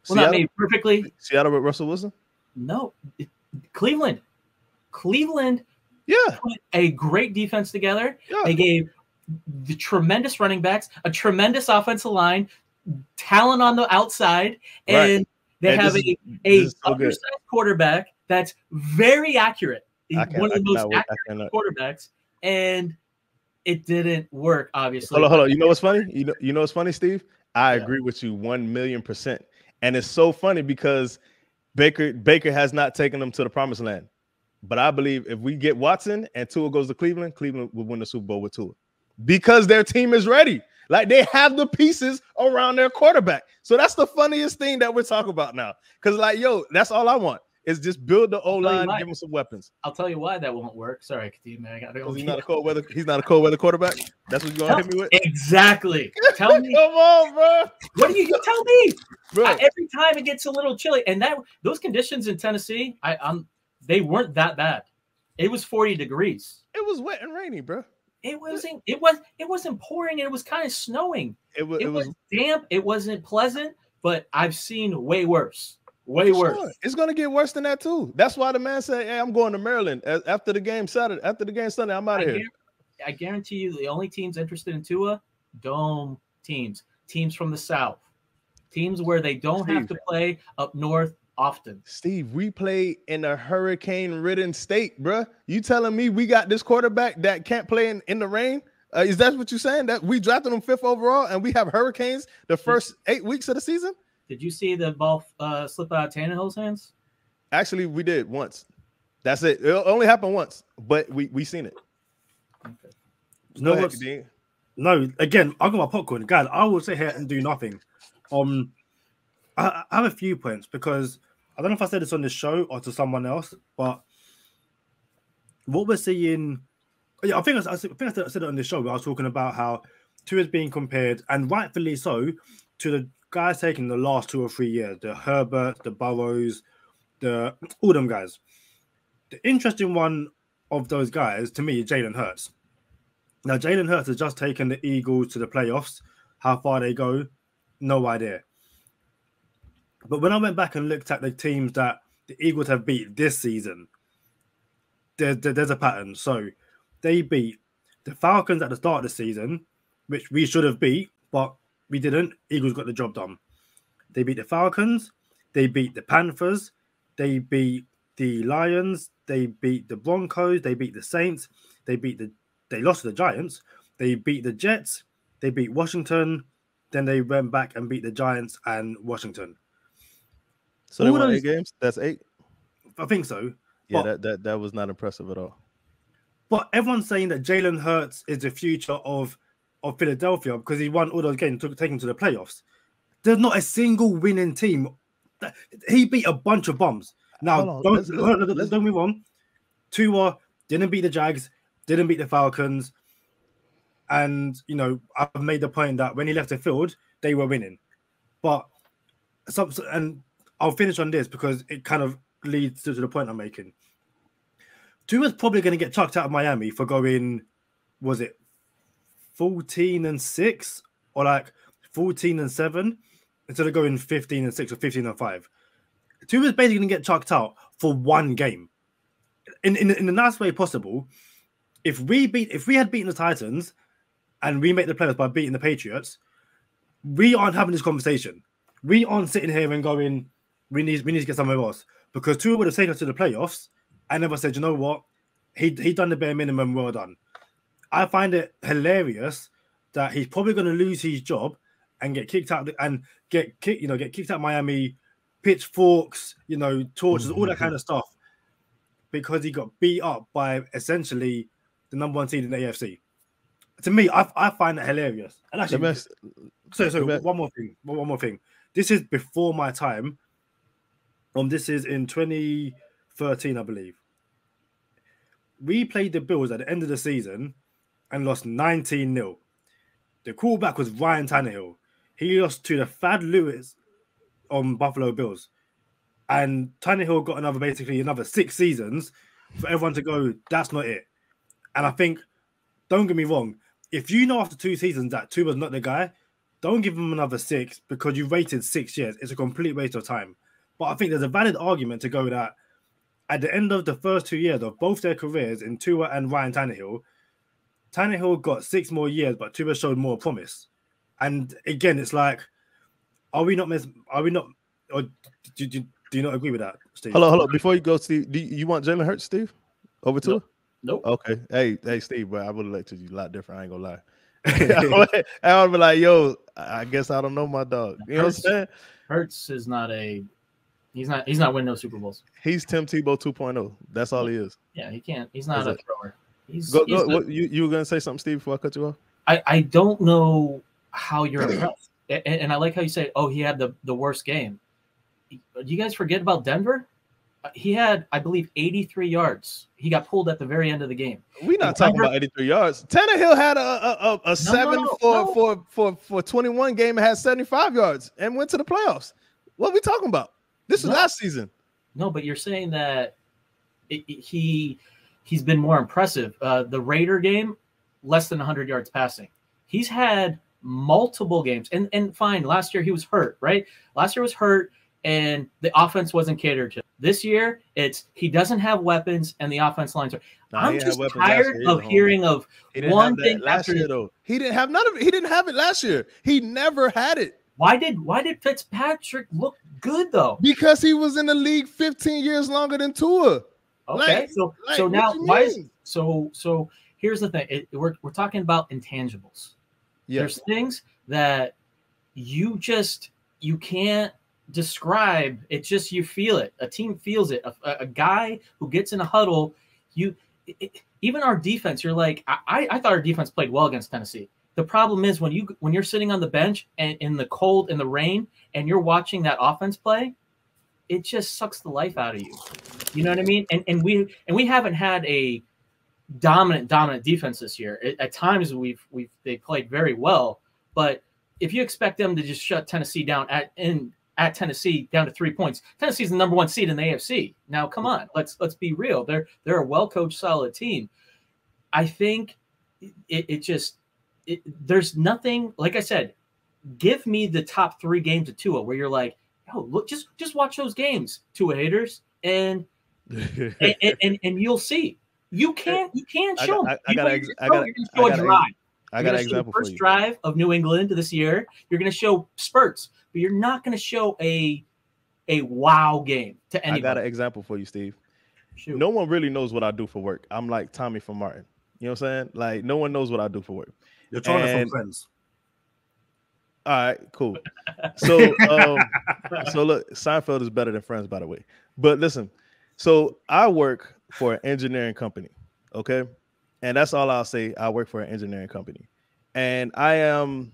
Seattle? Not maybe perfectly. Seattle with Russell Wilson? No, Cleveland. Put a great defense together. Yeah. They gave the tremendous running backs, a tremendous offensive line, talent on the outside, and they have a undersized quarterback that's very accurate. One of the most accurate quarterbacks, and it didn't work, obviously. Hold on. You know what's funny? You know what's funny, Steve? I agree with you 1,000,000%. And it's so funny because Baker has not taken them to the promised land. But I believe if we get Watson and Tua goes to Cleveland will win the Super Bowl with Tua. Because their team is ready. Like, they have the pieces around their quarterback. So that's the funniest thing that we're talking about now. Because, like, that's all I want. Is just build the O-line, give him some weapons. I'll tell you why that won't work. Sorry, Kadeem, I got to go. He's not a cold weather quarterback. That's what you're gonna hit me with. Exactly. Tell me. Come on, bro. What do you tell me? Bro. Every time it gets a little chilly, and those conditions in Tennessee, they weren't that bad. It was 40 degrees. It was wet and rainy, bro. It wasn't pouring. It was kind of snowing. It was damp. It wasn't pleasant, but I've seen way worse. Way worse. Sure. It's gonna get worse than that too. That's why the man said, "Hey, I'm going to Maryland after the game Saturday. After the game Sunday, I'm out of here." I guarantee you, the only teams interested in Tua, dome teams from the South, teams where they don't have to play up north often. Steve, we play in a hurricane-ridden state, bro. You telling me we got this quarterback that can't play in the rain? Is that what you're saying? That we drafted him 5th overall and we have hurricanes the first 8 weeks of the season? Did you see the ball slip out of Tannehill's hands? Actually, we did once. That's it. It only happened once, but we seen it. Okay. No, again, I got my popcorn. Guys, I will sit here and do nothing. I have a few points because I don't know if I said this on the show or to someone else, but what we're seeing, I think I said it on the show where I was talking about how Tua is being compared, and rightfully so, to the guys taking the last 2 or 3 years, the Herbert, the Burrows, all them guys. The interesting one of those guys to me is Jalen Hurts. Now, Jalen Hurts has just taken the Eagles to the playoffs. How far they go, no idea. But when I went back and looked at the teams that the Eagles have beat this season, there's a pattern. So they beat the Falcons at the start of the season, which we should have beat, but we didn't. Eagles got the job done. They beat the Falcons. They beat the Panthers. They beat the Lions. They beat the Broncos. They beat the Saints. They lost to the Giants. They beat the Jets. They beat Washington. Then they went back and beat the Giants and Washington. So they won 8 games? That's 8? I think so. Yeah, that was not impressive at all. But everyone's saying that Jalen Hurts is the future of Philadelphia because he won all those games, taking to the playoffs. There's not a single winning team. He beat a bunch of bums. Now, don't move on. Tua didn't beat the Jags, didn't beat the Falcons. And, I've made the point that when he left the field, they were winning. But, and I'll finish on this because it kind of leads to the point I'm making. Tua's probably going to get chucked out of Miami for going, was it 14-6 or like 14-7 instead of going 15-6 or 15-5. Tua's basically going to get chucked out for one game. In the nice way possible. If we had beaten the Titans and we make the playoffs by beating the Patriots, we aren't having this conversation. We aren't sitting here and going, we need to get somewhere else, because Tua would have taken us to the playoffs and never said, you know what, he done the bare minimum, well done. I find it hilarious that he's probably going to lose his job and get kicked out and get kicked out of Miami, pitchforks, torches, all that kind of stuff, because he got beat up by essentially the number one seed in the AFC. To me, I find that hilarious. And actually, one more thing. This is before my time. This is in 2013, I believe. We played the Bills at the end of the season and lost 19-0. The quarterback was Ryan Tannehill. He lost to the Thad Lewis on Buffalo Bills. And Tannehill got another 6 seasons for everyone to go, that's not it. And I think, don't get me wrong, if you know after 2 seasons that Tua's not the guy, don't give him another 6 because you waited 6 years. It's a complete waste of time. But I think there's a valid argument to go that at the end of the first 2 years of both their careers in Tua and Ryan Tannehill got 6 more years, but Tua showed more promise. And again, it's like, or do you not agree with that, Steve? Hold on. Before you go, Steve, do you want Jalen Hurts, Steve, over Tua? Nope. Okay. Hey, Steve, bro, I would have liked you a lot different. I ain't gonna lie. I would be like, yo, I guess I don't know my dog. You know what I'm saying? Hurts is not he's not winning no Super Bowls. He's Tim Tebow 2.0. That's all he is. Yeah, he can't. He's not a thrower. You were gonna say something, Steve, before I cut you off? I don't know how you're impressed. And I like how you say, oh, he had the worst game. Do you guys forget about Denver? He had, I believe, 83 yards. He got pulled at the very end of the game. We're not talking about 83 yards. Tannehill had a 7 for 21 game and had 75 yards and went to the playoffs. What are we talking about? This is last season. No, but you're saying that he's been more impressive. The Raider game, less than 100 yards passing. He's had multiple games. And fine, last year he was hurt, right? Last year was hurt. And the offense wasn't catered to. This year, he doesn't have weapons, and the offense lines are. I'm just tired of hearing of one thing last year, though. He didn't have none of it. He didn't have it last year. He never had it. Why did Fitzpatrick look good though? Because he was in the league 15 years longer than Tua. Okay, so now why is so? Here's the thing. We're talking about intangibles. Yes. There's things that you can't describe. It's just you feel it. A team feels it. A guy who gets in a huddle, even our defense, you're like, I thought our defense played well against Tennessee. The problem is when you're sitting on the bench and in the cold, in the rain, and you're watching that offense play, it just sucks the life out of you. You know what I mean? And we haven't had a dominant defense this year. At times they played very well, but if you expect them to just shut Tennessee down at Tennessee down to 3 points. Tennessee's the number 1 seed in the AFC. Now, come on, let's be real. They're a well-coached, solid team. I think there's nothing, like I said, give me the top 3 games of Tua where you're like, oh, look, just watch those games, Tua haters, and you'll see. You can't show them. I got a drive. I got an example for you. First drive of New England this year, you're going to show spurts, but you're not going to show a wow game to anybody. I got an example for you, Steve. Shoot. No one really knows what I do for work. I'm like Tommy from Martin. You know what I'm saying? Like, no one knows what I do for work. You're trying to find friends. All right, cool. So, so look, Seinfeld is better than Friends, by the way. But listen, so I work for an engineering company, okay? And that's all I'll say. I work for an engineering company. And I am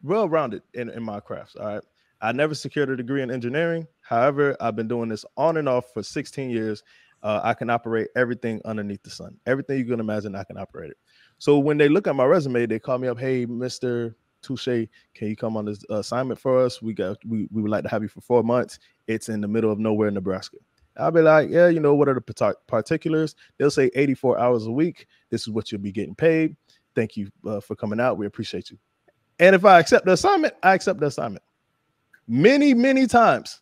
well-rounded in my crafts, all right? I never secured a degree in engineering. However, I've been doing this on and off for 16 years. I can operate everything underneath the sun. Everything you can imagine, I can operate it. So when they look at my resume, they call me up, hey, Mr. Touche, can you come on this assignment for us? We would like to have you for 4 months. It's in the middle of nowhere, Nebraska. I'll be like, yeah, you know, what are the particulars? They'll say 84 hours a week. This is what you'll be getting paid. Thank you for coming out. We appreciate you. And if I accept the assignment, I accept the assignment. Many, many times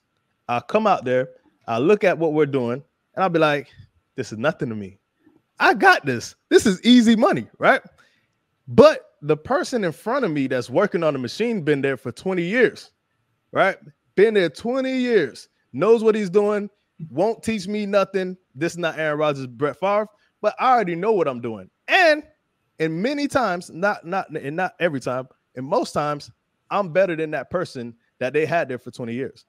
I'll come out there, I'll look at what we're doing, and I'll be like, this is nothing to me. I got this. This is easy money, right? But the person in front of me that's working on the machine been there for 20 years, right? Been there 20 years, knows what he's doing, won't teach me nothing. This is not Aaron Rodgers, Brett Favre, but I already know what I'm doing. And many times, not every time, and most times, I'm better than that person that they had there for 20 years.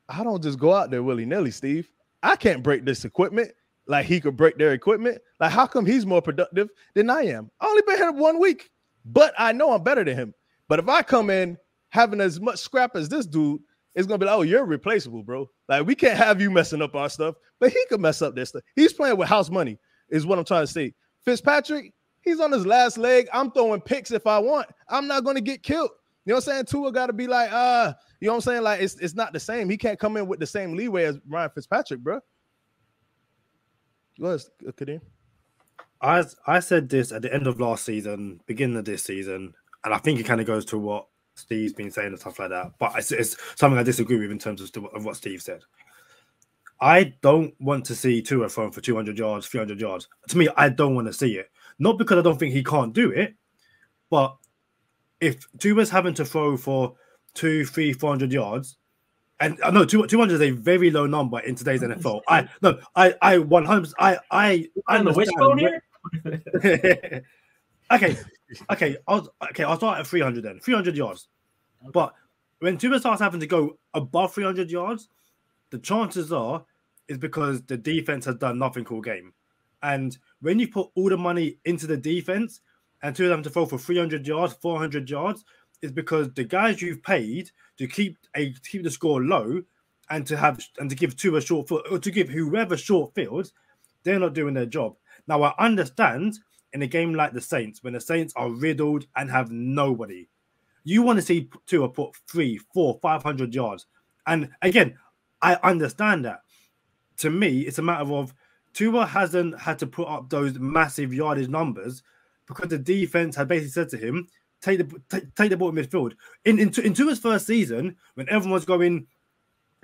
I don't just go out there willy-nilly, Steve. I can't break this equipment like he could break their equipment. Like, how come he's more productive than I am? I only been here 1 week, but I know I'm better than him. But if I come in having as much scrap as this dude, it's going to be like, oh, you're replaceable, bro. Like, we can't have you messing up our stuff, but he could mess up this stuff. He's playing with house money is what I'm trying to say. Fitzpatrick, he's on his last leg. I'm throwing picks if I want. I'm not going to get killed. You know what I'm saying? Tua got to be like, you know what I'm saying? Like, it's not the same. He can't come in with the same leeway as Ryan Fitzpatrick, bro. Go ahead, Kadeem. I said this at the end of last season, beginning of this season, and I think it kind of goes to what Steve's been saying and stuff like that. But it's something I disagree with in terms of what Steve said. I don't want to see Tua thrown for 200 yards, 300 yards. To me, I don't want to see it. Not because I don't think he can't do it, but if Tua's having to throw for 200, 300, 400 yards, and I know 200 is a very low number in today's NFL. I 100%. I on the wishbone here. Okay. I'll start at 300 then. 300 yards. Okay. But when Tua starts having to go above 300 yards, the chances are is because the defense has done nothing all game. And when you put all the money into the defense and Tua's having to throw for 300 yards, 400 yards, is because the guys you've paid to keep the score low and to give Tua short field, or to give whoever short fields, they're not doing their job. Now I understand in a game like the Saints, when the Saints are riddled and have nobody, you want to see Tua put 300, 400, 500 yards. And again, I understand that. To me, it's a matter of Tua hasn't had to put up those massive yardage numbers because the defense had basically said to him, take the ball in midfield. In Tua's first season, when everyone was going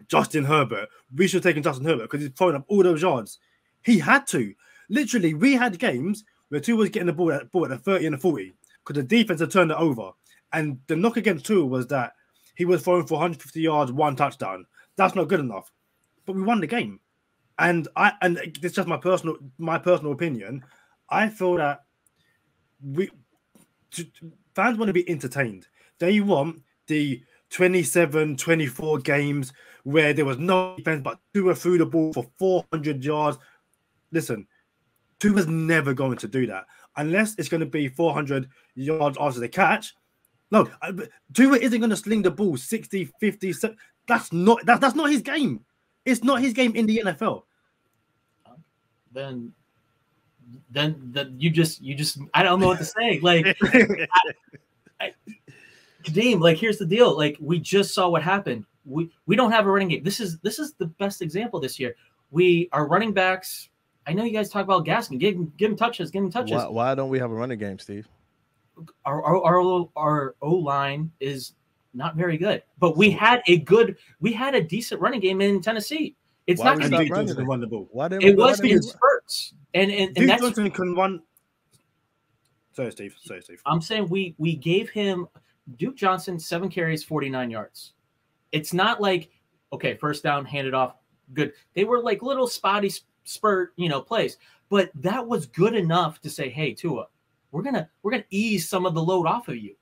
Justin Herbert, we should have taken Justin Herbert because he's throwing up all those yards. He had to. Literally, we had games where Tua was getting the ball at the 30 and the 40 because the defense had turned it over. And the knock against Tua was that he was throwing for 150 yards, 1 touchdown. That's not good enough. But we won the game. And it's just my personal opinion. I feel that fans want to be entertained. They want the 27, 24 games where there was no defense, but Tua threw the ball for 400 yards. Listen, Tua's never going to do that unless it's going to be 400 yards after the catch. No, Tua isn't going to sling the ball 60, 50. That's not his game. It's not his game in the NFL. Then you just I don't know what to say. Like, Kadeem, like, here's the deal. Like, we just saw what happened. We don't have a running game. This is the best example this year. Our running backs. I know you guys talk about Gaskin. Give him touches. Why don't we have a running game, Steve? Our O-line is not very good, but we had a decent running game in Tennessee. It's Why not going to be Johnson run the ball. It was in spurts, and that's Johnson can run. Sorry, Steve. I'm saying we gave him Duke Johnson 7 carries, 49 yards. It's not like, okay, first down, hand it off, good. They were like little spotty spurt, plays, but that was good enough to say, hey, Tua, we're gonna ease some of the load off of you,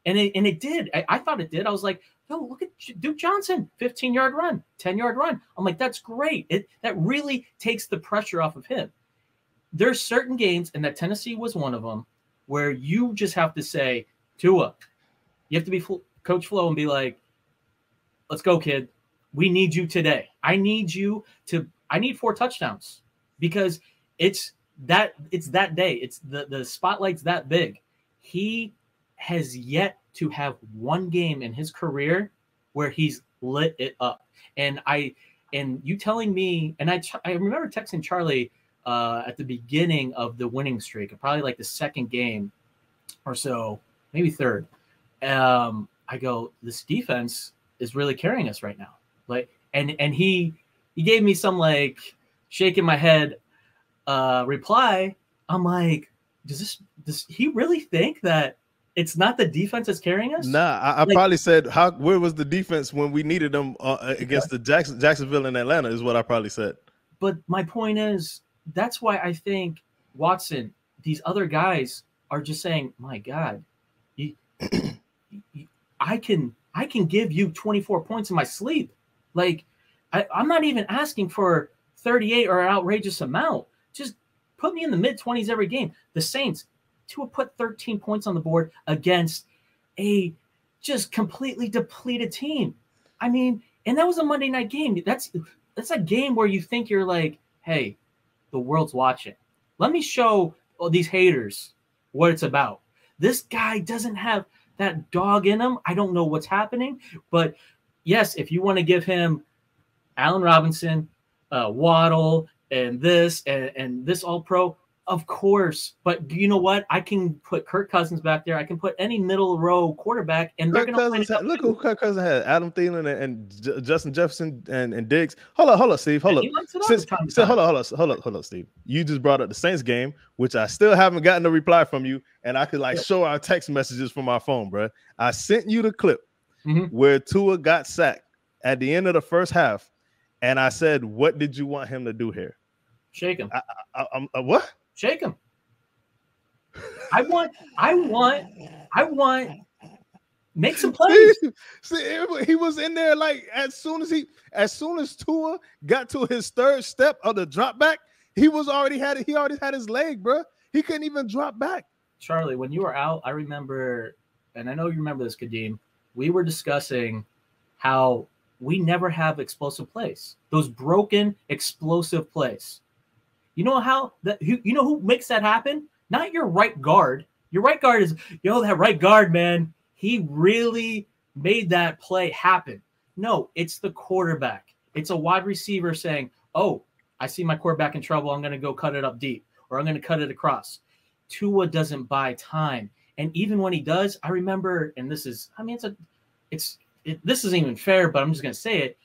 and it did. I thought it did. I was like, yo, look at Duke Johnson, 15-yard run, 10-yard run. I'm like, that's great. That really takes the pressure off of him. There's certain games, and that Tennessee was one of them, where you just have to say, Tua, you have to be Coach Flo and be like, let's go, kid. We need you today. I need 4 touchdowns because it's that day. It's the spotlight's that big. He has yet to have one game in his career where he's lit it up. And you telling me, and I remember texting Charlie at the beginning of the winning streak, probably like the second game or so, maybe third. I go, this defense is really carrying us right now. Like, And he gave me some like shaking my head reply. I'm like, does he really think that it's not the defense that's carrying us? Nah, I Like, probably said, where was the defense when we needed them against the Jacksonville and Atlanta is what I probably said. But my point is, that's why I think Watson, these other guys are just saying, my God, I can give you 24 points in my sleep. Like, I'm not even asking for 38 or an outrageous amount. Just put me in the mid-20s every game. The Saints, Tua put 13 points on the board against a just completely depleted team. I mean, and that was a Monday night game. That's a game where you think you're like, hey, the world's watching. Let me show these haters what it's about. This guy doesn't have that dog in him. I don't know what's happening. But, yes, if you want to give him Allen Robinson, Waddle, and this all-pro, of course. But you know what? I can put Kirk Cousins back there. I can put any middle-row quarterback, and they're going to look who Kirk Cousins had: Adam Thielen and Justin Jefferson and Diggs. Hold up, Steve. Hold up, Steve. You just brought up the Saints game, which I still haven't gotten a reply from you, and I could show our text messages from my phone, bro. I sent you the clip where Tua got sacked at the end of the first half, and I said, "What did you want him to do here?" Shake him. What? Shake him. I want. Make some plays. See, he was in there like as soon as Tua got to his third step of the drop back, he already had his leg, bro. He couldn't even drop back. Charlie, when you were out, I remember, and I know you remember this, Kadeem. We were discussing how we never have explosive plays. Those broken explosive plays. You know how that? You know who makes that happen? Not your right guard. Your right guard is, that right guard, man. He really made that play happen. No, it's the quarterback. It's a wide receiver saying, "Oh, I see my quarterback in trouble. I'm going to go cut it up deep, or I'm going to cut it across." Tua doesn't buy time, and even when he does, I remember, and this is, this isn't even fair, but I'm just going to say it.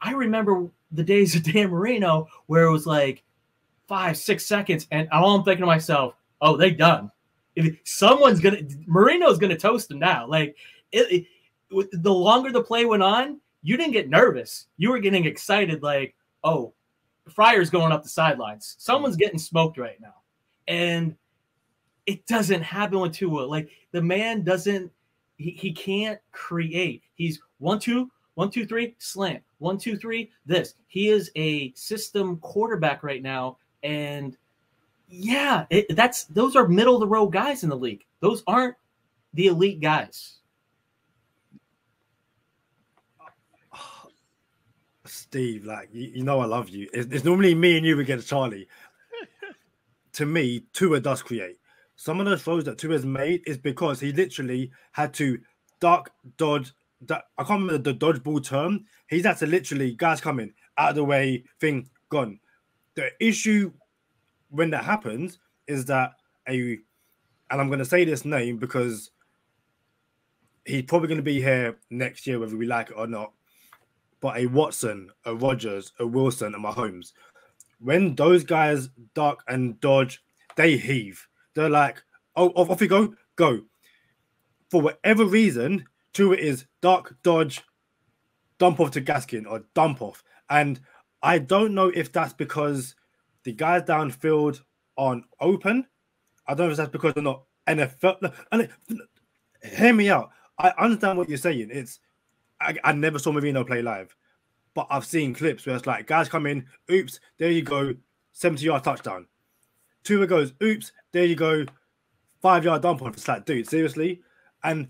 I remember the days of Dan Marino where it was like 5-6 seconds, and all I'm thinking to myself, oh, they done. Marino's gonna toast him now. Like the longer the play went on, you didn't get nervous. You were getting excited, like, oh, Fryer's going up the sidelines. Someone's getting smoked right now. And it doesn't happen with Tua. Like, the man doesn't, he can't create. He's 1-2, 1-2-3, slant. 1-2-3, this. He is a system quarterback right now. And yeah, those are middle of the road guys in the league. Those aren't the elite guys. Steve, like, you know I love you. It's normally me and you against Charlie. To me, Tua does create. Some of the throws that Tua's made is because he literally had to duck, dodge. I can't remember the dodgeball term. He's had to literally, guys coming, out of the way, thing, gone. The issue when that happens is that and I'm going to say this name because he's probably going to be here next year, whether we like it or not, but a Watson, a Rodgers, a Wilson, and Mahomes, when those guys duck and dodge, they heave. They're like, oh, off you go, go. For whatever reason, Tua is duck, dodge, dump off to Gaskin or dump off. And I don't know if that's because the guys downfield aren't open. I don't know if that's because they're not NFL. Hear me out. I understand what you're saying. I never saw Marino play live, but I've seen clips where it's like guys come in, oops, there you go, 70-yard touchdown. Tua goes, oops, there you go, 5-yard dump off. It's like, dude, seriously? And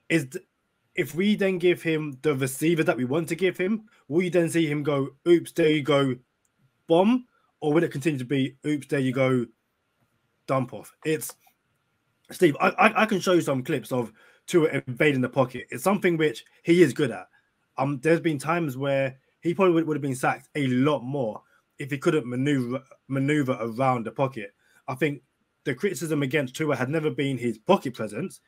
if we then give him the receiver that we want to give him, will you then see him go, oops, there you go, bomb? Or will it continue to be, oops, there you go, dump off? It's, Steve, I can show you some clips of Tua invading the pocket. It's something which he is good at. There's been times where he probably would have been sacked a lot more if he couldn't maneuver around the pocket. I think the criticism against Tua had never been his pocket presence.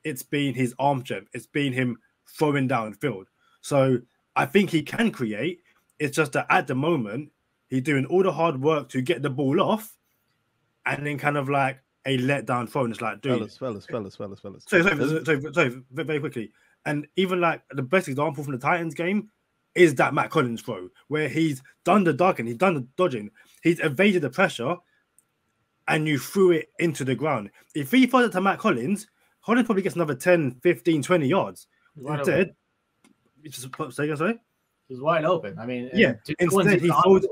It's been his arm strength. It's been him throwing downfield. So I think he can create. It's just that at the moment, he's doing all the hard work to get the ball off, and then kind of like a letdown throw. And it's like, dude. Fellas. So very quickly. And even like the best example from the Titans game is that Matt Collins throw, where he's done the ducking, he's done the dodging, he's evaded the pressure, and you threw it into the ground. If he throws it to Matt Collins probably gets another 10, 15, 20 yards. Instead, say again, sorry? He was wide open. I mean, yeah. Instead, he throws it.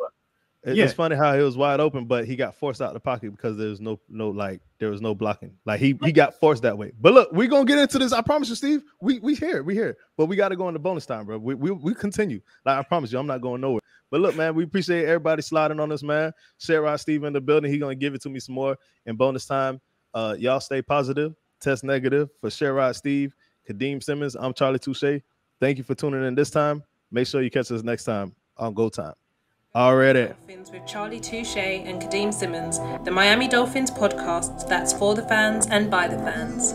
It's funny how he was wide open, but he got forced out of the pocket because there was no blocking. Like he got forced that way. But look, we're gonna get into this. I promise you, Steve. We here. But we got to go into bonus time, bro. We continue. Like I promise you, I'm not going nowhere. But look, man, we appreciate everybody sliding on us, man. ShareRide Steve in the building. He gonna give it to me some more in bonus time. Y'all stay positive. Test negative for ShareRide Steve, Kadeem Simmons. I'm Charlie Touche. Thank you for tuning in this time. Make sure you catch us next time on Go Time. Already. Dolphins with Charlie Touche and Kadeem Simmons, the Miami Dolphins podcast that's for the fans and by the fans.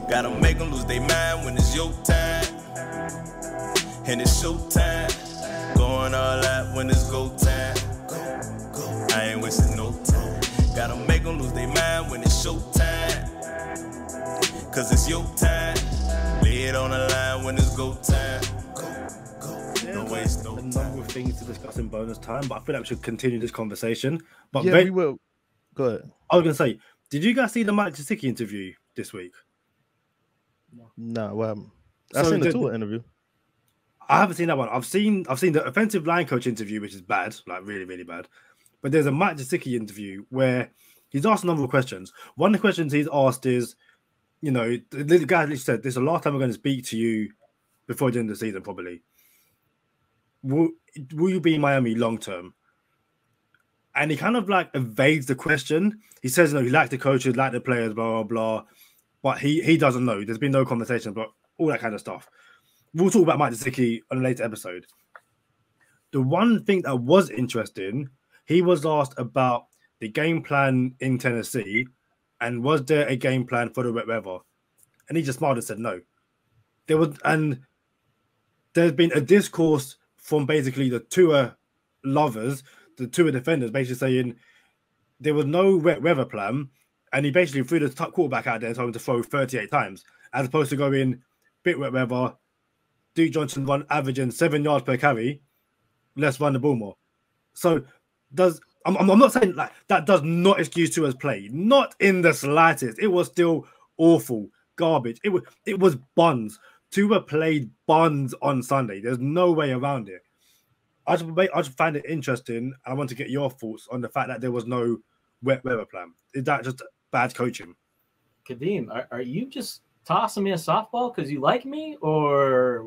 Gotta make them lose their mind when it's your time. And it's showtime. Going all out when it's go time. I ain't wasting no time. Gotta make them lose their mind when it's showtime. Cause it's your time. Lay it on the line when it's go time. Don't waste no time. A number of things to discuss in bonus time, but I feel like we should continue this conversation. But yeah, we will. Go ahead. I was gonna say, did you guys see the Mike Gesicki interview this week? No, well, I've seen the Tua interview. I haven't seen that one. I've seen the offensive line coach interview, which is bad, like really, really bad. But there's a Mike Gesicki interview where he's asked a number of questions. One of the questions he's asked is, you know, the guy literally said, "This is the last time we're going to speak to you before the end of the season, probably. Will you be in Miami long term?" And he kind of like evades the question. He says, "No, he likes the coaches, like the players, blah blah blah," but he doesn't know. There's been no conversation, but all that kind of stuff. We'll talk about Mike Gesicki on a later episode. The one thing that was interesting, he was asked about the game plan in Tennessee, and was there a game plan for the wet weather? And he just smiled and said no. There's been a discourse from basically the Tua lovers, the Tua defenders, basically saying there was no wet weather plan, and he basically threw the quarterback out there and told him to throw 38 times, as opposed to going bit wet weather. Duke Johnson averaging 7 yards per carry. Let's run the ball more. So I'm not saying like that does not excuse Tua's play, not in the slightest. It was still awful, garbage. It was buns. Tua played buns on Sunday. There's no way around it. I just find it interesting. I want to get your thoughts on the fact that there was no wet weather plan. Is that just bad coaching? Kadeem, are you just tossing me a softball because you like me, or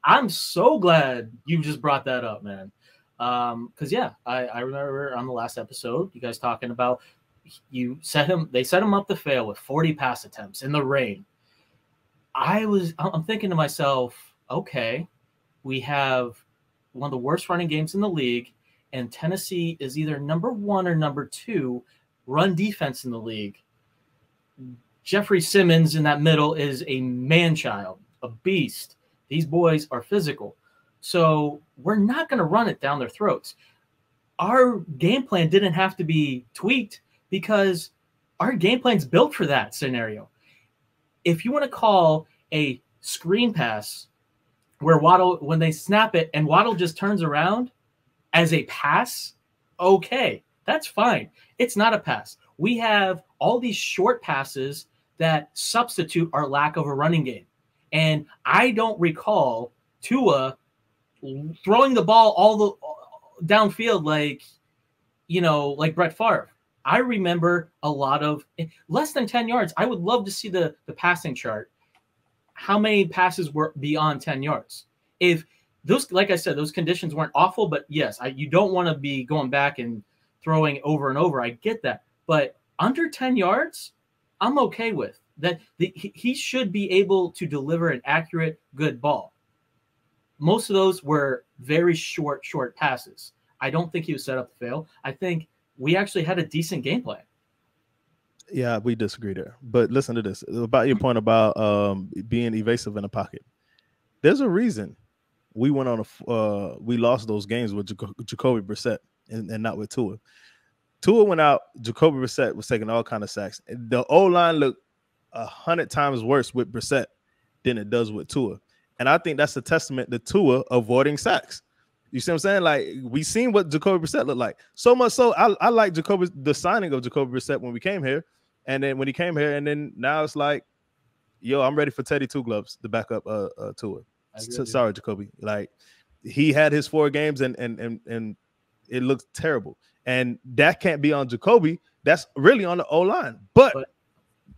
I'm so glad you just brought that up, man. Because yeah, I remember on the last episode you guys talking about they set him up to fail with 40 pass attempts in the rain. I'm thinking to myself, okay, we have one of the worst running games in the league, and Tennessee is either number 1 or number 2 run defense in the league. Jeffrey Simmons in that middle is a man-child, a beast. These boys are physical. So we're not going to run it down their throats. Our game plan didn't have to be tweaked because our game plan's built for that scenario. If you want to call a screen pass where Waddle, when they snap it and Waddle just turns around as a pass, okay, that's fine. It's not a pass. We have all these short passes that substitute our lack of a running game. And I don't recall Tua throwing the ball all the downfield like Brett Favre. I remember a lot of less than 10 yards. I would love to see the passing chart. How many passes were beyond 10 yards? If those, like I said, those conditions weren't awful, but yes, you don't want to be going back and throwing over and over. I get that. But under 10 yards, I'm okay with that. He should be able to deliver an accurate, good ball. Most of those were very short passes. I don't think he was set up to fail. I think we actually had a decent game plan. Yeah, we disagree there. But listen to this about your point about being evasive in the pocket. There's a reason we went on we lost those games with Jacoby Brissett and not with Tua. Tua went out. Jacoby Brissett was taking all kind of sacks. The O-line looked 100 times worse with Brissett than it does with Tua. And I think that's a testament to Tua avoiding sacks. You see what I'm saying? Like, we seen what Jacoby Brissett looked like. So much so, I like the signing of Jacoby Brissett when we came here. And then when he came here, and then now it's like, yo, I'm ready for Teddy Two Gloves to back up Tua. Sorry, Jacoby. Like, he had his 4 games and it looks terrible. And that can't be on Jacoby. That's really on the O-line. But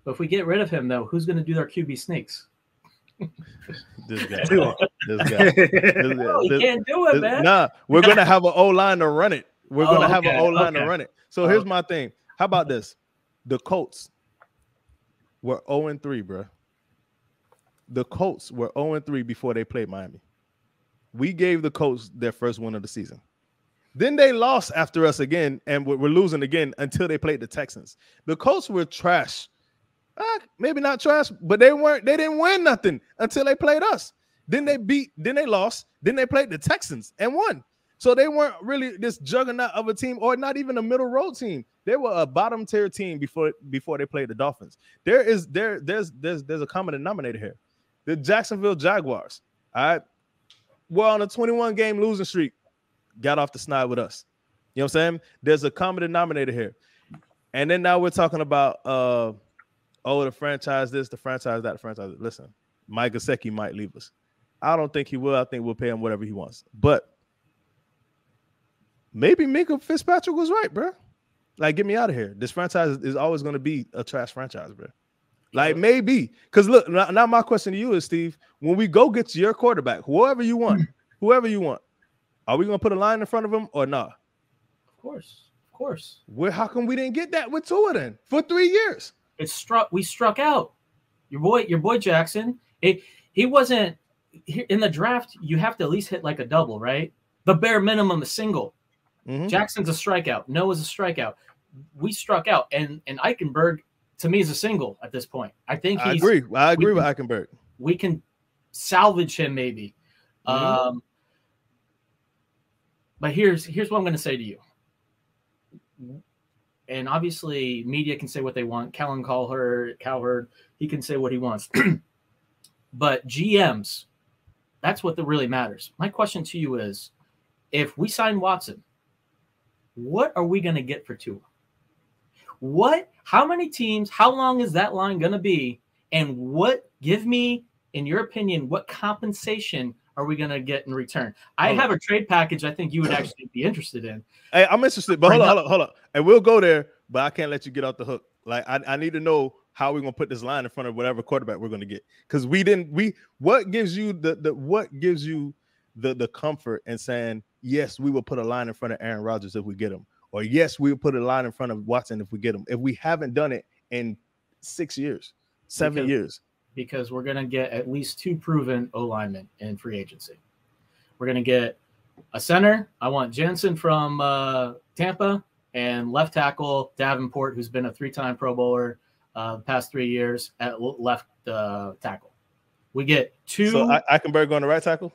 if we get rid of him, though, who's going to do our QB sneaks? This guy. No, he can't do it, man. Nah, we're going to have an O-line to run it. We're going to have an O-line to run it. So here's my thing. How about this? The Colts were 0-3, bro. The Colts were 0-3 before they played Miami. We gave the Colts their first win of the season. Then they lost after us again, and we're losing again until they played the Texans. The Colts were trash. Maybe not trash, but they didn't win nothing until they played us. Then they lost, then they played the Texans and won. So they weren't really this juggernaut of a team, or not even a middle road team. They were a bottom tier team before they played the Dolphins. There's a common denominator here. The Jacksonville Jaguars, all right, were on a 21 game losing streak, got off the snide with us. You know what I'm saying? There's a common denominator here. And then now we're talking about the franchise this, the franchise that, the franchise that. Listen, Mike Gesicki might leave us. I don't think he will. I think we'll pay him whatever he wants. But maybe Minkah Fitzpatrick was right, bro. Like, get me out of here. This franchise is always going to be a trash franchise, bro. Like, maybe. Because, look, now my question to you is, Steve, when we go get your quarterback, whoever you want, are we going to put a line in front of him or not? Of course. How come we didn't get that with Tua then for 3 years? We struck out. Your boy Jackson. He wasn't in the draft. You have to at least hit like a double, right? The bare minimum, a single. Mm-hmm. Jackson's a strikeout. Noah's a strikeout. We struck out, and Eichenberg to me is a single at this point. I think I agree with Eichenberg. We can salvage him maybe. Mm-hmm. But here's what I'm going to say to you. And obviously, media can say what they want. Kellen Cowherd, he can say what he wants. But GMs, that's what really matters. My question to you is, if we sign Watson, what are we going to get for Tua? How many teams, how long is that line going to be? And give me, in your opinion, what compensation are we going to get in return? I have a trade package I think you would actually be interested in. Hey, I'm interested, but hold on. And we'll go there, but I can't let you get off the hook. Like, I need to know how we're going to put this line in front of whatever quarterback we're going to get. Because what gives you the comfort in saying, yes, we will put a line in front of Aaron Rodgers if we get him, or yes, we will put a line in front of Watson if we get him, if we haven't done it in 6 years, 7 years? Because we're going to get at least 2 proven O-linemen in free agency. We're going to get a center. I want Jensen from Tampa, and left tackle Davenport, who's been a 3-time Pro Bowler the past 3 years at left tackle. We get 2. So Eichenberg going to right tackle?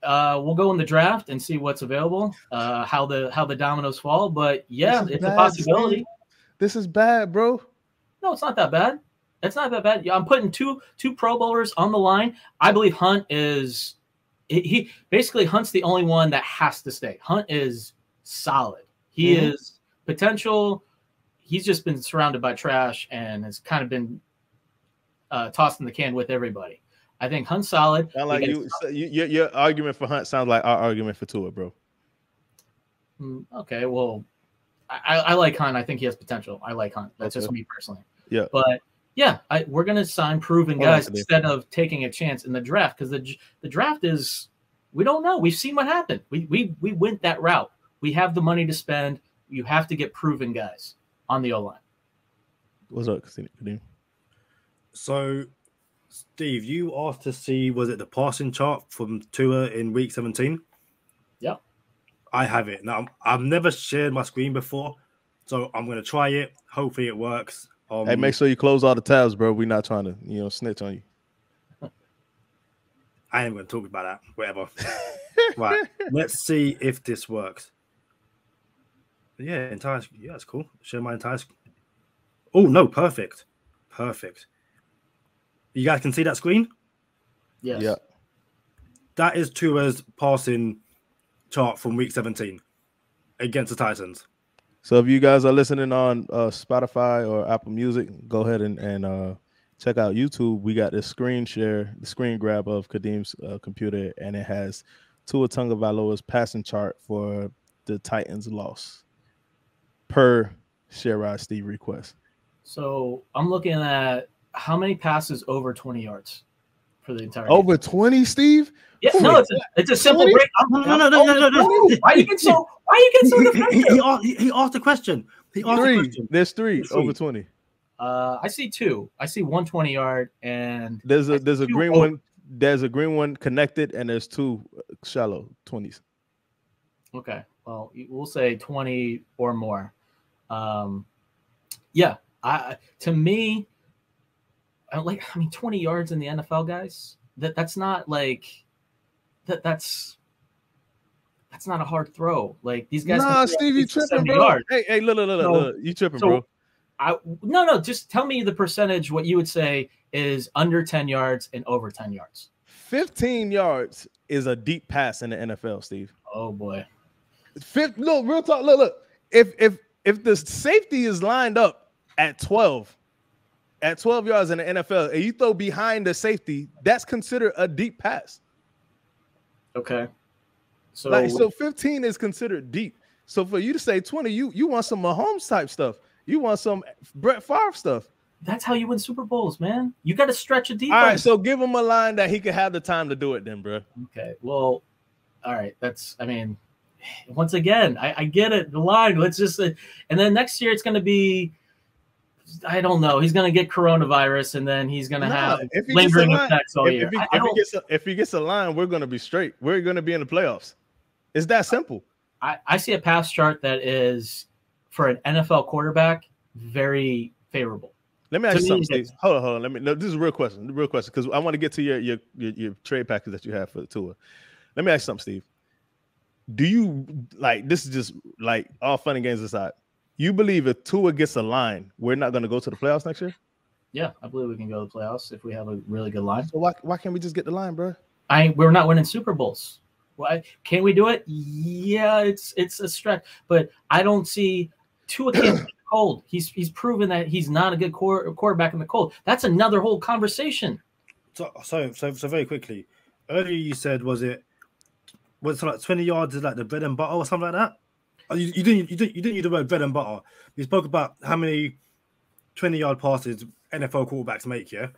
We'll go in the draft and see what's available, how the dominoes fall. But yeah, it's a possibility. This is bad, bro. No, it's not that bad. It's not that bad. I'm putting two Pro Bowlers on the line. I believe Hunt is he basically Hunt's the only one that has to stay. Hunt is solid. He is potential. He's just been surrounded by trash and has kind of been tossed in the can with everybody. I think Hunt's solid. Like your argument for Hunt sounds like our argument for Tua, bro. Okay, well, I like Hunt. I think he has potential. I like Hunt. That's just me personally. Yeah. But yeah, we're going to sign proven guys instead of taking a chance in the draft, because the draft is, we don't know. We've seen what happened. We went that route. We have the money to spend. You have to get proven guys on the O-line. What's up, Kadeem? So, Steve, you asked to see, was it the passing chart from Tua in week 17? Yeah. I have it. Now, I've never shared my screen before, so I'm going to try it. Hopefully it works. Hey, make sure you close all the tabs, bro. We're not trying to, snitch on you. I ain't going to talk about that. Whatever. Right. Let's see if this works. Yeah, entire. Yeah, that's cool. Share my entire. Oh no, perfect. Perfect. You guys can see that screen? Yes. Yeah. That is Tua's passing chart from week 17 against the Titans. So if you guys are listening on Spotify or Apple Music, go ahead and check out YouTube. We got this screen grab of Kadeem's computer, and it has Tua Tagovailoa's passing chart for the Titans' loss per ShareRide Steve request. So I'm looking at how many passes over 20 yards for the entire Over 20, Steve? Yeah, no, it's a simple 20? break. No. Why you get so defensive? He asked the question. He asked the question. There's three over 20. I see two. I see 120-yard and there's a green one. There's a green one connected, and there's two shallow 20s. Okay, well, we'll say 20 or more. Yeah, to me, 20 yards in the NFL, guys. That's not like that's not a hard throw. Like these guys. Nah, Steve, you tripping, bro. Yards. Hey, look, you tripping, bro. No. Just tell me the percentage. What you would say is under 10 yards and over 10 yards. 15 yards is a deep pass in the NFL, Steve. Oh boy. Look, real talk. Look. If the safety is lined up at 12 yards in the NFL, and you throw behind the safety, that's considered a deep pass. Okay. So 15 is considered deep. So for you to say 20, you want some Mahomes type stuff. You want some Brett Favre stuff. That's how you win Super Bowls, man. You got to stretch a defense. All right, so give him a line that he could have the time to do it then, bro. Okay, well, all right. Once again, I get it. The line, let's just and then next year it's going to be, I don't know. He's going to get coronavirus, and then he's going to have lingering effects all year. If he gets a line, we're going to be straight. We're going to be in the playoffs. It's that simple. I see a pass chart that is, for an NFL quarterback, very favorable. Let me ask you something, Steve. Hold on. This is a real question, because I want to get to your trade package that you have for the Tua. Let me ask you something, Steve. Do you this is just like all fun and games aside, you believe if Tua gets a line, we're not going to go to the playoffs next year? Yeah, I believe we can go to the playoffs if we have a really good line. So why can't we just get the line, bro? We're not winning Super Bowls. Why can we do it? Yeah, it's a stretch, but I don't see Tua can't be cold. He's proven that he's not a good quarterback in the cold. That's another whole conversation. So very quickly, earlier you said was it like 20 yards is like the bread and butter or something like that? You didn't use the word bread and butter. You spoke about how many 20-yard passes NFL quarterbacks make. Yeah.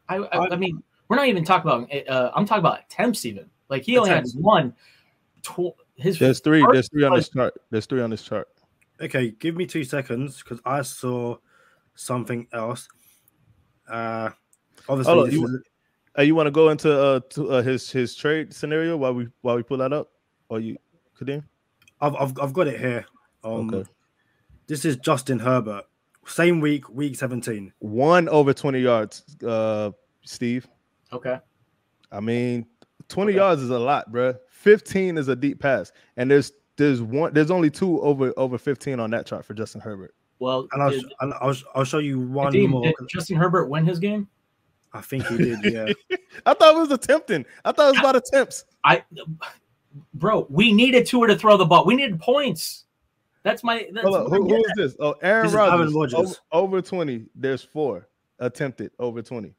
I mean, we're not even talking about. I'm talking about attempts even. Like he only had one. There's three on this chart. There's three on this chart. Okay, give me 2 seconds because I saw something else. Obviously, you want to go into his trade scenario while we pull that up, or you, Kadeem? I've got it here. Okay. This is Justin Herbert. Same week 17. 1 over 20 yards, Steve. Okay. I mean, 20 yards is a lot, bro. 15 is a deep pass, and there's only 2 over 15 on that chart for Justin Herbert. Well, I'll show you one more. Did Justin Herbert win his game? I think he did. Yeah. I thought it was attempting. I thought it was about attempts. Bro, we needed Tua to throw the ball. We needed points. That's who is this? Oh, Aaron Rodgers. Over 20. There's 4 attempted over 20.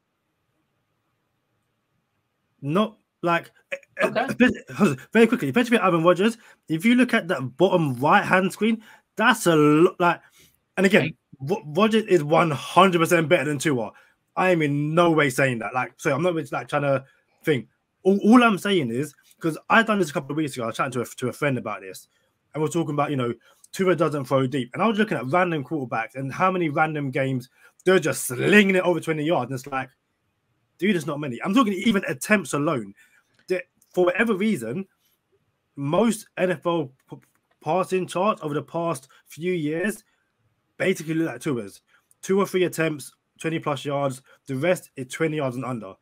Not like okay. Very quickly, especially with Aaron Rodgers. If you look at that bottom right hand screen, that's a lot. Like, and again, Rodgers is 100% better than Tua. I am in no way saying that. Like, so I'm not like trying to think. All I'm saying is because I've done this a couple of weeks ago. I was chatting to a friend about this, and we're talking about Tua doesn't throw deep, and I was looking at random quarterbacks and how many random games they're just slinging it over 20 yards, and it's like, dude, there's not many. I'm talking even attempts alone. For whatever reason, most NFL passing charts over the past few years basically look like Tua's. 2 or 3 attempts, 20 plus yards. The rest is 20 yards and under.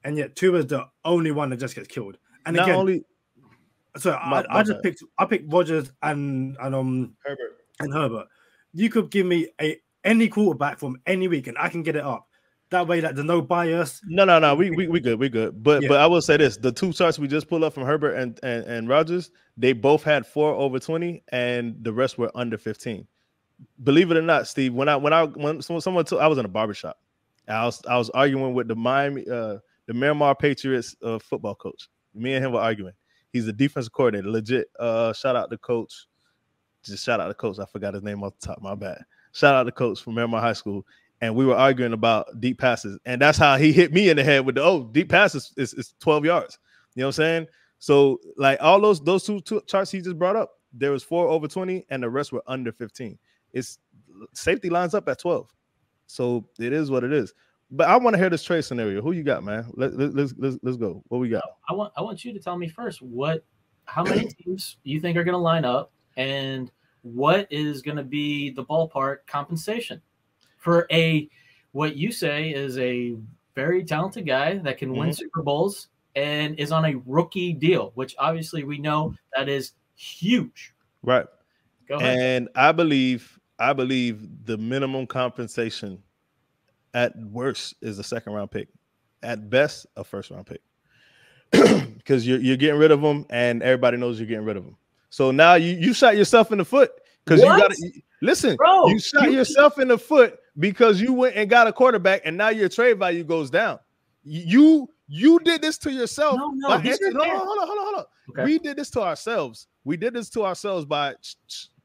and yet Tua is the only one that just gets killed. And Not again, only so I picked Rodgers and Herbert. You could give me any quarterback from any week, and I can get it up. That way, like there's no bias. No. We good. But I will say this: the two charts we just pulled up from Herbert and Rodgers, they both had 4 over 20, and the rest were under 15. Believe it or not, Steve, when someone told, I was in a barbershop, and I was arguing with the Miramar Patriots football coach. Me and him were arguing. He's a defensive coordinator, legit. Shout out to coach. Just shout out to coach. I forgot his name off the top. My bad. Shout out to coach from Miramar High School. And we were arguing about deep passes. And that's how he hit me in the head with deep passes is 12 yards. You know what I'm saying? So like all those two charts he just brought up, there was 4 over 20 and the rest were under 15. It's safety lines up at 12. So it is what it is. But I want to hear this trade scenario. Who you got, man? Let's go. What we got? I want you to tell me first how many teams you think are going to line up, and what is going to be the ballpark compensation for what you say is a very talented guy that can win Super Bowls and is on a rookie deal, which obviously we know that is huge. Right. Go ahead. And I believe the minimum compensation at worst is a second-round pick. At best, a first-round pick. Because you're getting rid of them, and everybody knows you're getting rid of them. So now you shot yourself in the foot because you got to listen. Bro, you shot yourself in the foot because you went and got a quarterback, and now your trade value goes down. You did this to yourself. No. Hold on. Okay. We did this to ourselves. We did this to ourselves by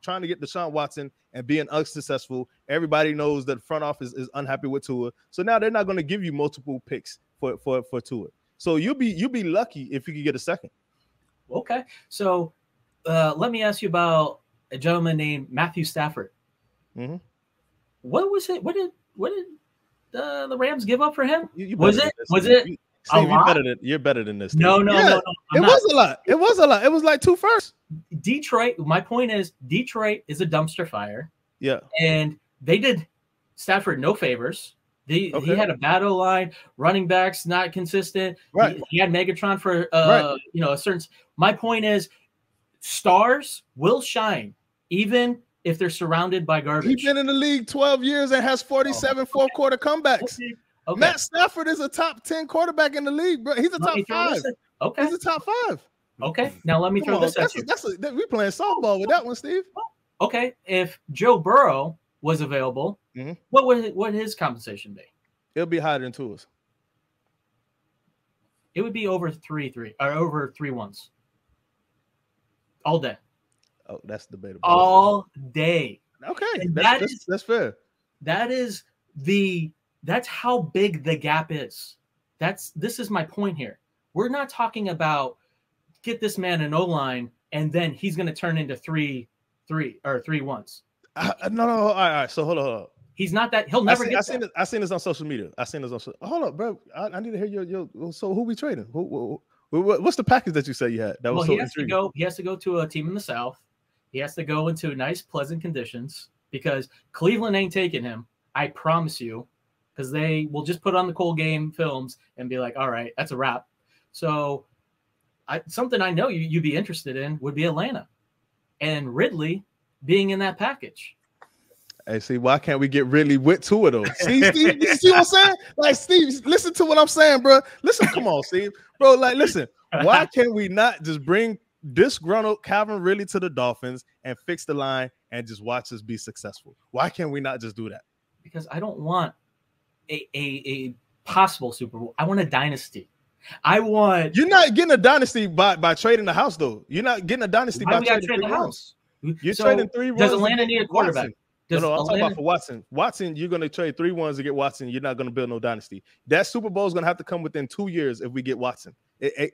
trying to get Deshaun Watson and being unsuccessful. Everybody knows that the front office is unhappy with Tua. So now they're not going to give you multiple picks for Tua. So you'll be lucky if you can get a second. Okay. So let me ask you about a gentleman named Matthew Stafford. Mm-hmm. What was it? What did the Rams give up for him? Was it Steve, you're better than this. No. It was a lot. It was like 2 firsts. Detroit. My point is, Detroit is a dumpster fire. Yeah. And they did Stafford no favors. He had a bad O-line, running backs not consistent. Right. He had Megatron for a certain. My point is, stars will shine even if they're surrounded by garbage. He's been in the league 12 years and has 47 fourth-quarter comebacks. Okay. Matt Stafford is a top 10 quarterback in the league, bro. He's a top 5. Okay. He's a top 5. Okay. Now let me throw this at you. We playing softball with that one, Steve. Okay. If Joe Burrow was available, what would his compensation be? It'll be higher than Tua's. It would be over 3 over 3 ones. All day. Oh, that's debatable. All day. Okay. That's fair. That's how big the gap is. This is my point here. We're not talking about get this man an O-line and then he's going to turn into 3 ones. No. All right. So hold on. He's not that. He'll never get that. I seen this on social media. Hold up, bro. I need to hear your. So who we trading? What's the package that you said you had? That was so intriguing. He has to go to a team in the South. He has to go into nice, pleasant conditions because Cleveland ain't taking him. I promise you, because they will just put on the cold game films and be like, all right, that's a wrap. So something I know you'd be interested in would be Atlanta and Ridley being in that package. Hey, see, why can't we get Ridley with Tua though? See, Steve, you see what I'm saying? Like, Steve, listen to what I'm saying, bro. Listen, come on, Steve. Bro, like, listen, why can't we not just bring disgruntled Calvin Ridley to the Dolphins and fix the line and just watch us be successful? Why can't we not just do that? Because I don't want a possible Super Bowl. I want a dynasty. You're not getting a dynasty by trading the house, though. You're not getting a dynasty by trading the house. You're trading 3 runs. Does Atlanta need a quarterback? No, I'm talking about for Watson. Watson, you're going to trade 3 ones to get Watson. You're not going to build no dynasty. That Super Bowl is going to have to come within 2 years if we get Watson.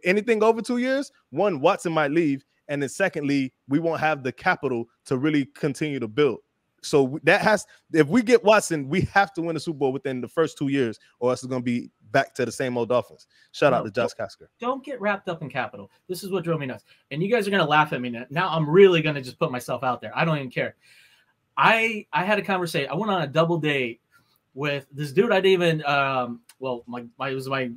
Anything over 2 years, one, Watson might leave, and then secondly, we won't have the capital to really continue to build. So if we get Watson, we have to win the Super Bowl within the first 2 years, or else it's going to be back to the same old Dolphins. Shout out to Josh Kasker. Don't get wrapped up in capital. This is what drove me nuts. And you guys are going to laugh at me now. I'm really going to just put myself out there. I don't even care. I had a conversation. I went on a double date with this dude. I didn't even it was my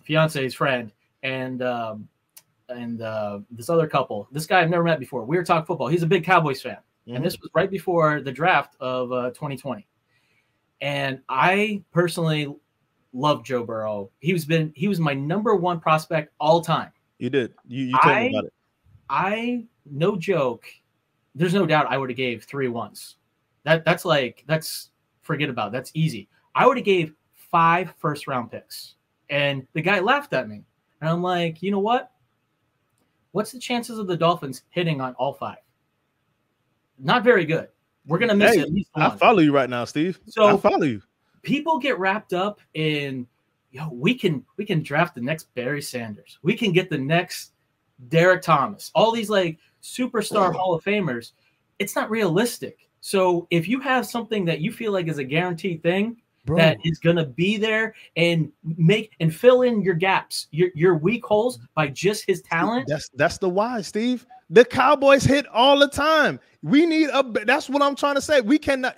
fiance's friend, and this other couple. This guy I've never met before. We were talking football. He's a big Cowboys fan, and this was right before the draft of 2020. And I personally love Joe Burrow. He was my #1 prospect all time. You did. You told me about it. No joke. There's no doubt I would have gave 3 ones. That's forget about it. That's easy. I would have gave 5 first-round picks. And the guy laughed at me. And I'm like, you know what? What's the chances of the Dolphins hitting on all 5? Not very good. We're gonna miss at least 1. I follow you right now, Steve. So I follow you. People get wrapped up in, we can draft the next Barry Sanders. We can get the next Derek Thomas. All these like superstar Hall of Famers. It's not realistic. So if you have something that you feel like is a guaranteed thing, that is gonna be there and fill in your gaps, your weak holes by just his talent. That's the why, Steve. The Cowboys hit all the time. We need that's what I'm trying to say. We cannot.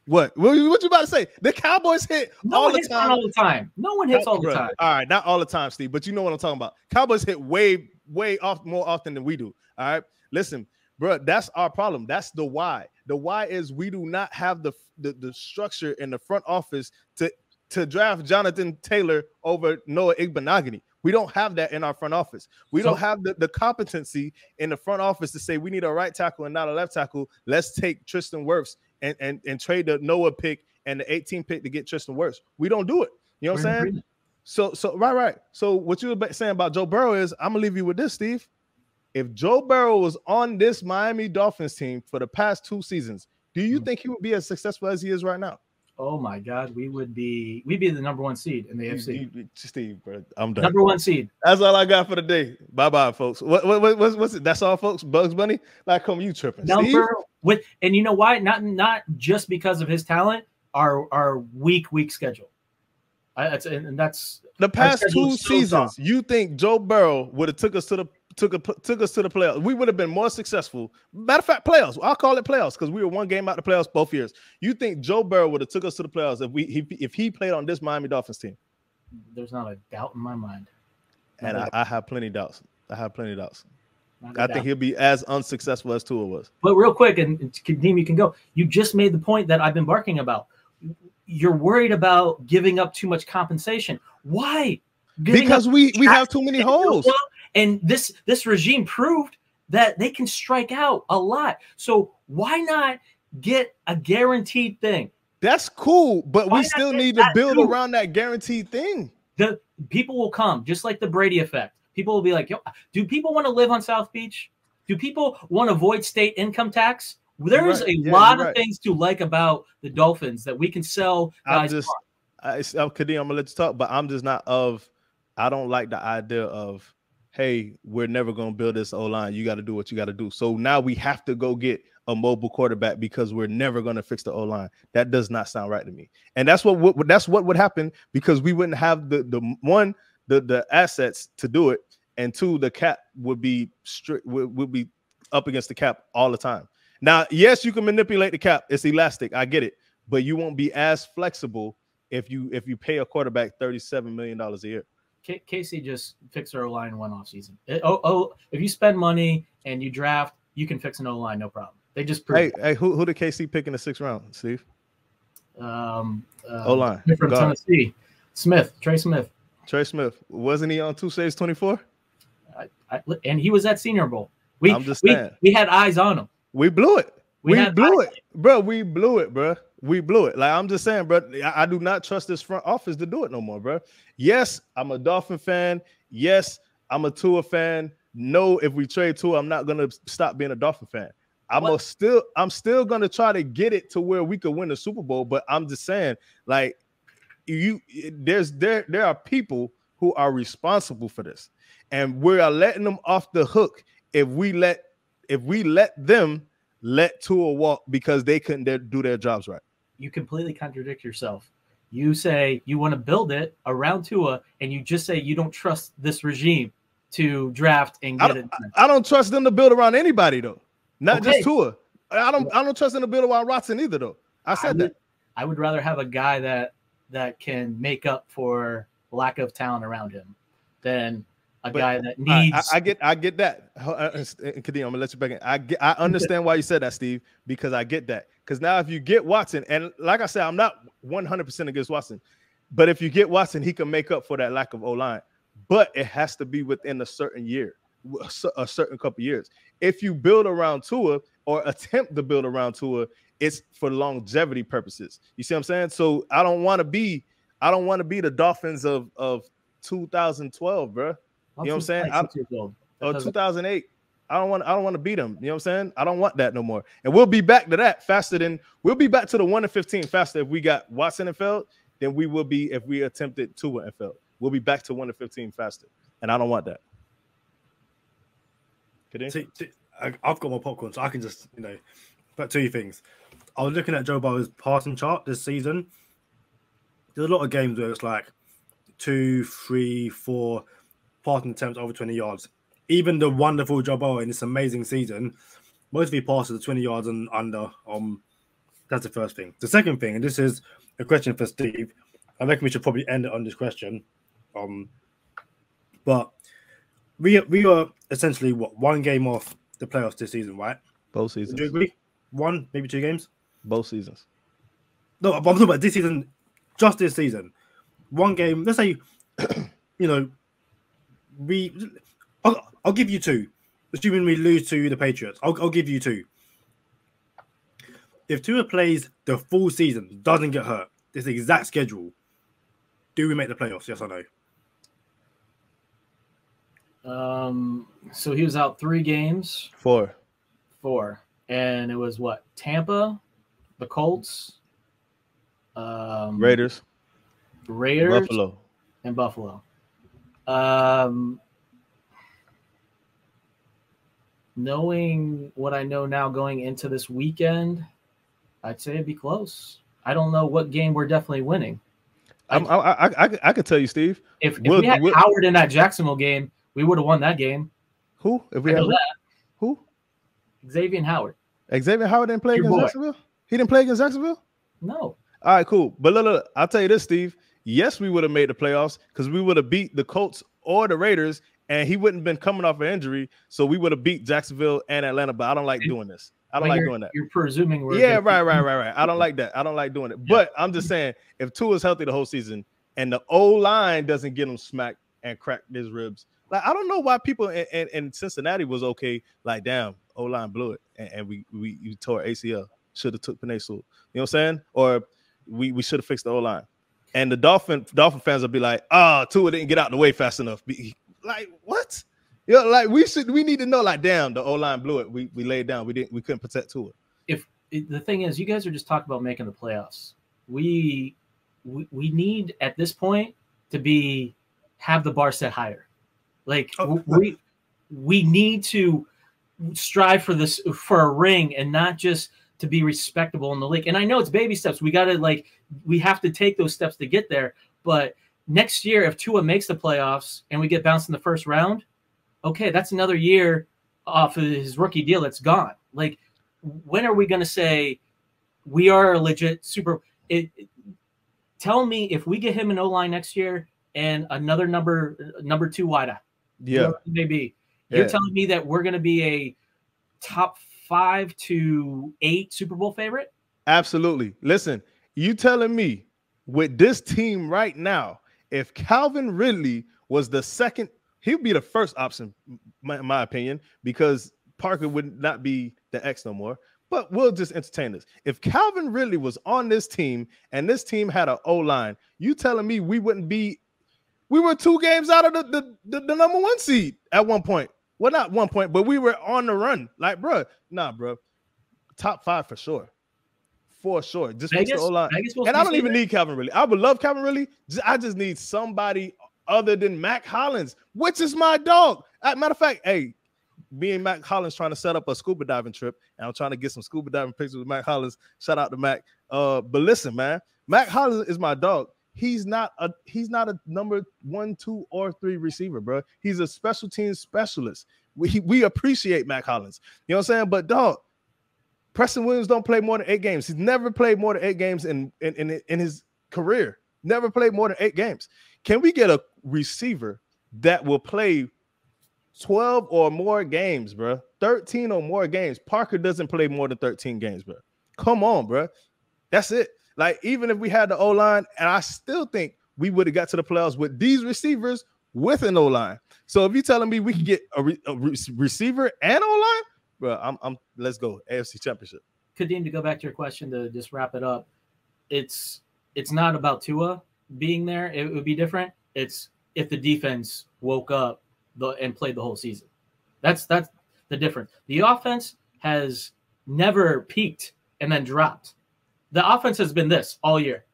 What you about to say? The Cowboys hit all the time. All the time. No one hits all the time. All right, not all the time, Steve, but you know what I'm talking about. Cowboys hit way more often than we do. All right, listen, bro, that's our problem. That's the why. The why is we do not have the structure in the front office to draft Jonathan Taylor over Noah Igbenogany. We don't have that in our front office. We don't have the competency in the front office to say we need a right tackle and not a left tackle. Let's take Tristan Wirfs and trade the Noah pick and the 18 pick to get Tristan Wirfs. We don't do it. You know what I'm saying? So right. So what you were saying about Joe Burrow is, I'm gonna leave you with this, Steve. If Joe Burrow was on this Miami Dolphins team for the past 2 seasons, do you think he would be as successful as he is right now? Oh my God, we'd be the #1 seed in the AFC. Steve, bro, I'm done. #1 seed. That's all I got for the day. Bye, folks. What's it? That's all, folks. Bugs Bunny. Like, come you tripping? Steve? And you know why? Not just because of his talent. Our weak schedule. That's the past 2 seasons. You think Joe Burrow would have took us to the playoffs? We would have been more successful. Matter of fact, playoffs. I'll call it playoffs because we were 1 game out the playoffs both years. You think Joe Burrow would have took us to the playoffs if he played on this Miami Dolphins team? There's not a doubt in my mind. And I have plenty of doubts. I think he'll be as unsuccessful as Tua was. But real quick, and Kadeem, you can go. You just made the point that I've been barking about. You're worried about giving up too much compensation. Why? Because we have too many holes. And this regime proved that they can strike out a lot. So why not get a guaranteed thing? That's cool, but we still need to build around that guaranteed thing. The people will come, just like the Brady effect. People will be like, yo, do people want to live on South Beach? Do people want to avoid state income tax? There's a lot of things to like about the Dolphins that we can sell guys. Kadeem, I'm gonna let you talk, but I'm just not I don't like the idea of, hey, we're never going to build this O-line. You got to do what you got to do. So now we have to go get a mobile quarterback because we're never going to fix the O-line. That does not sound right to me. And that's what would happen because we wouldn't have the assets to do it, and 2, the cap would be strict, would be up against the cap all the time. Now, yes, you can manipulate the cap. It's elastic. I get it. But you won't be as flexible if you pay a quarterback $37 million a year. Casey just fixed our O-line in 1 offseason. If you spend money and you draft, you can fix an O-line, no problem. They just proved Hey, who did KC pick in the 6th round, Steve? O-line. From Tennessee. Trey Smith. Trey Smith. Wasn't he on Tuesdays 24? And he was at Senior Bowl. I'm just saying. We had eyes on him. We blew it. We blew it, bro. We blew it, bro. We blew it. Like, I'm just saying, bro, I do not trust this front office to do it no more, bro. Yes, I'm a Dolphin fan. Yes, I'm a Tua fan. No, if we trade Tua, I'm not gonna stop being a Dolphin fan. I'm still gonna try to get it to where we could win the Super Bowl. But I'm just saying, like, there are people who are responsible for this, and we are letting them off the hook if we let them let Tua walk because they couldn't do their jobs right. You completely contradict yourself. You say you want to build it around Tua, and you just say you don't trust this regime to draft and get it done. I don't trust them to build around anybody, though. Not just Tua. I don't trust them to build around Watson either, though. I said that. I would rather have a guy that can make up for lack of talent around him. than a But guy that needs. I get that. Kadeem, I'm gonna let you back in. I understand why you said that, Steve, because I get that. Because now if you get Watson, and like I said, I'm not 100% against Watson, but if you get Watson, he can make up for that lack of O-line. But it has to be within a certain year, a certain couple years. If you build around Tua or attempt to build around Tua, it's for longevity purposes. You see what I'm saying? So I don't want to be the Dolphins of 2012, bro. You know what I'm saying? Or 2008. I don't want to beat them. You know what I'm saying? I don't want that no more. And we'll be back to that we'll be back to the 1-15 faster if we got Watson and Feld than we will be if we attempted Tua and Feld. We'll be back to 1-15 faster. And I don't want that. See, I've got my popcorn, so I can just, but two things. I was looking at Joe Burrow's passing chart this season. There's a lot of games where it's like 2, 3, 4 passing attempts over 20 yards. Even the wonderful Joe Burrow in this amazing season, most of his passes are 20 yards and under. That's the first thing. The second thing, and this is a question for Steve. I reckon we should probably end it on this question. But we are essentially one game off the playoffs this season, right? Both seasons. Do you agree? 1, maybe 2 games? Both seasons. No, I'm talking about this season, just this season. 1 game, let's say, I'll give you 2. Assuming we lose to the Patriots, I'll give you 2. If Tua plays the full season, doesn't get hurt, this exact schedule, do we make the playoffs? Yes or no? So he was out 3 games. 4. And it was what? Tampa, the Colts, Raiders, Buffalo. And Buffalo. Knowing what I know now going into this weekend, I'd say it'd be close. I don't know what game we're definitely winning. I could tell you, Steve. If we had Howard in that Jacksonville game, we would have won that game. Who? If we had that. Who? Xavier Howard. Xavier Howard didn't play against Jacksonville? He didn't play against Jacksonville? No. All right, cool. But look, I'll tell you this, Steve. Yes, we would have made the playoffs because we would have beat the Colts or the Raiders, and he wouldn't have been coming off an injury, so we would have beat Jacksonville and Atlanta. But I don't like doing this. I don't like doing that. You're presuming we're right. I don't like that. I don't like doing it. Yeah. But I'm just saying, if Tua's healthy the whole season and the O-line doesn't get him smacked and crack his ribs, like I don't know why people in Cincinnati was okay. Like, damn, O-line blew it, and we tore ACL. Should have took Penei Sewell. You know what I'm saying? Or we should have fixed the O-line. And the Dolphin fans will be like, Tua didn't get out the way fast enough. Like, what? Like we need to know, like, damn, the O-line blew it. We laid down. We couldn't protect Tua. If the thing is, you guys are just talking about making the playoffs. We need at this point to have the bar set higher. Like we need to strive for a ring and not just to be respectable in the league. And I know it's baby steps. We have to take those steps to get there. But next year, if Tua makes the playoffs and we get bounced in the first round, okay, that's another year off of his rookie deal that's gone. Like, when are we going to say we are a legit super? Tell me if we get him an O-line next year and another number 2 wideout. Yeah, maybe you're telling me that we're going to be a top 5 to 8 Super Bowl favorite? Absolutely. Listen, you telling me with this team right now, if Calvin Ridley was the second, he'd be the first option, in my opinion, because Parker would not be the X no more. But we'll just entertain this. If Calvin Ridley was on this team and this team had an O-line, you telling me we wouldn't be? We were 2 games out of the number 1 seed at one point. Well, not one point, but we were on the run. Like, bro, top 5 for sure. For sure. Just fix the O-line. And I don't even need Calvin Ridley. I would love Calvin Ridley. I just need somebody other than Mac Hollins, which is my dog. Matter of fact, hey, me and Mac Hollins trying to set up a scuba diving trip, and I'm trying to get some scuba diving pictures with Mac Hollins. Shout out to Mac. But listen, man, Mac Hollins is my dog. He's not a number 1, 2, or 3 receiver, bro. He's a special team specialist. We appreciate Mac Hollins. You know what I'm saying? But dog, Preston Williams don't play more than 8 games. He's never played more than 8 games in his career. Never played more than 8 games. Can we get a receiver that will play 12 or more games, bro. 13 or more games. Parker doesn't play more than 13 games, bro. Come on, bro. That's it. Like, even if we had the O-line, and I still think we would have got to the playoffs with these receivers with an O-line. So if you're telling me we can get a receiver and O-line, bro, I'm let's go. AFC Championship. Kadeem, to go back to your question to just wrap it up, it's not about Tua being there. It would be different. It's if the defense woke up and played the whole season. That's the difference. The offense has never peaked and then dropped. The offense has been this all year.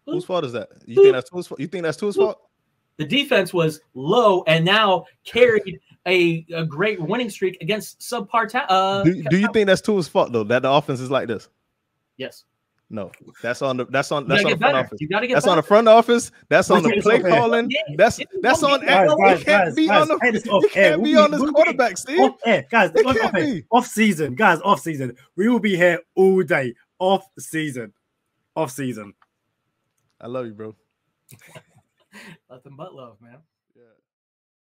Whose fault is that? You think that's Tua's fault? You think that's Tua's fault? The defense was low and now carried a great winning streak against subpar. Do you think that's Tua's fault though? That the offense is like this? Yes. No, that's on the front office. You gotta get that's better. on the front office. That's on the play calling. That's on. You can't be on this quarterback, Steve. Guys, off season. Guys, off season. We will be here all day. Off season. I love you, bro. Nothing but love, man.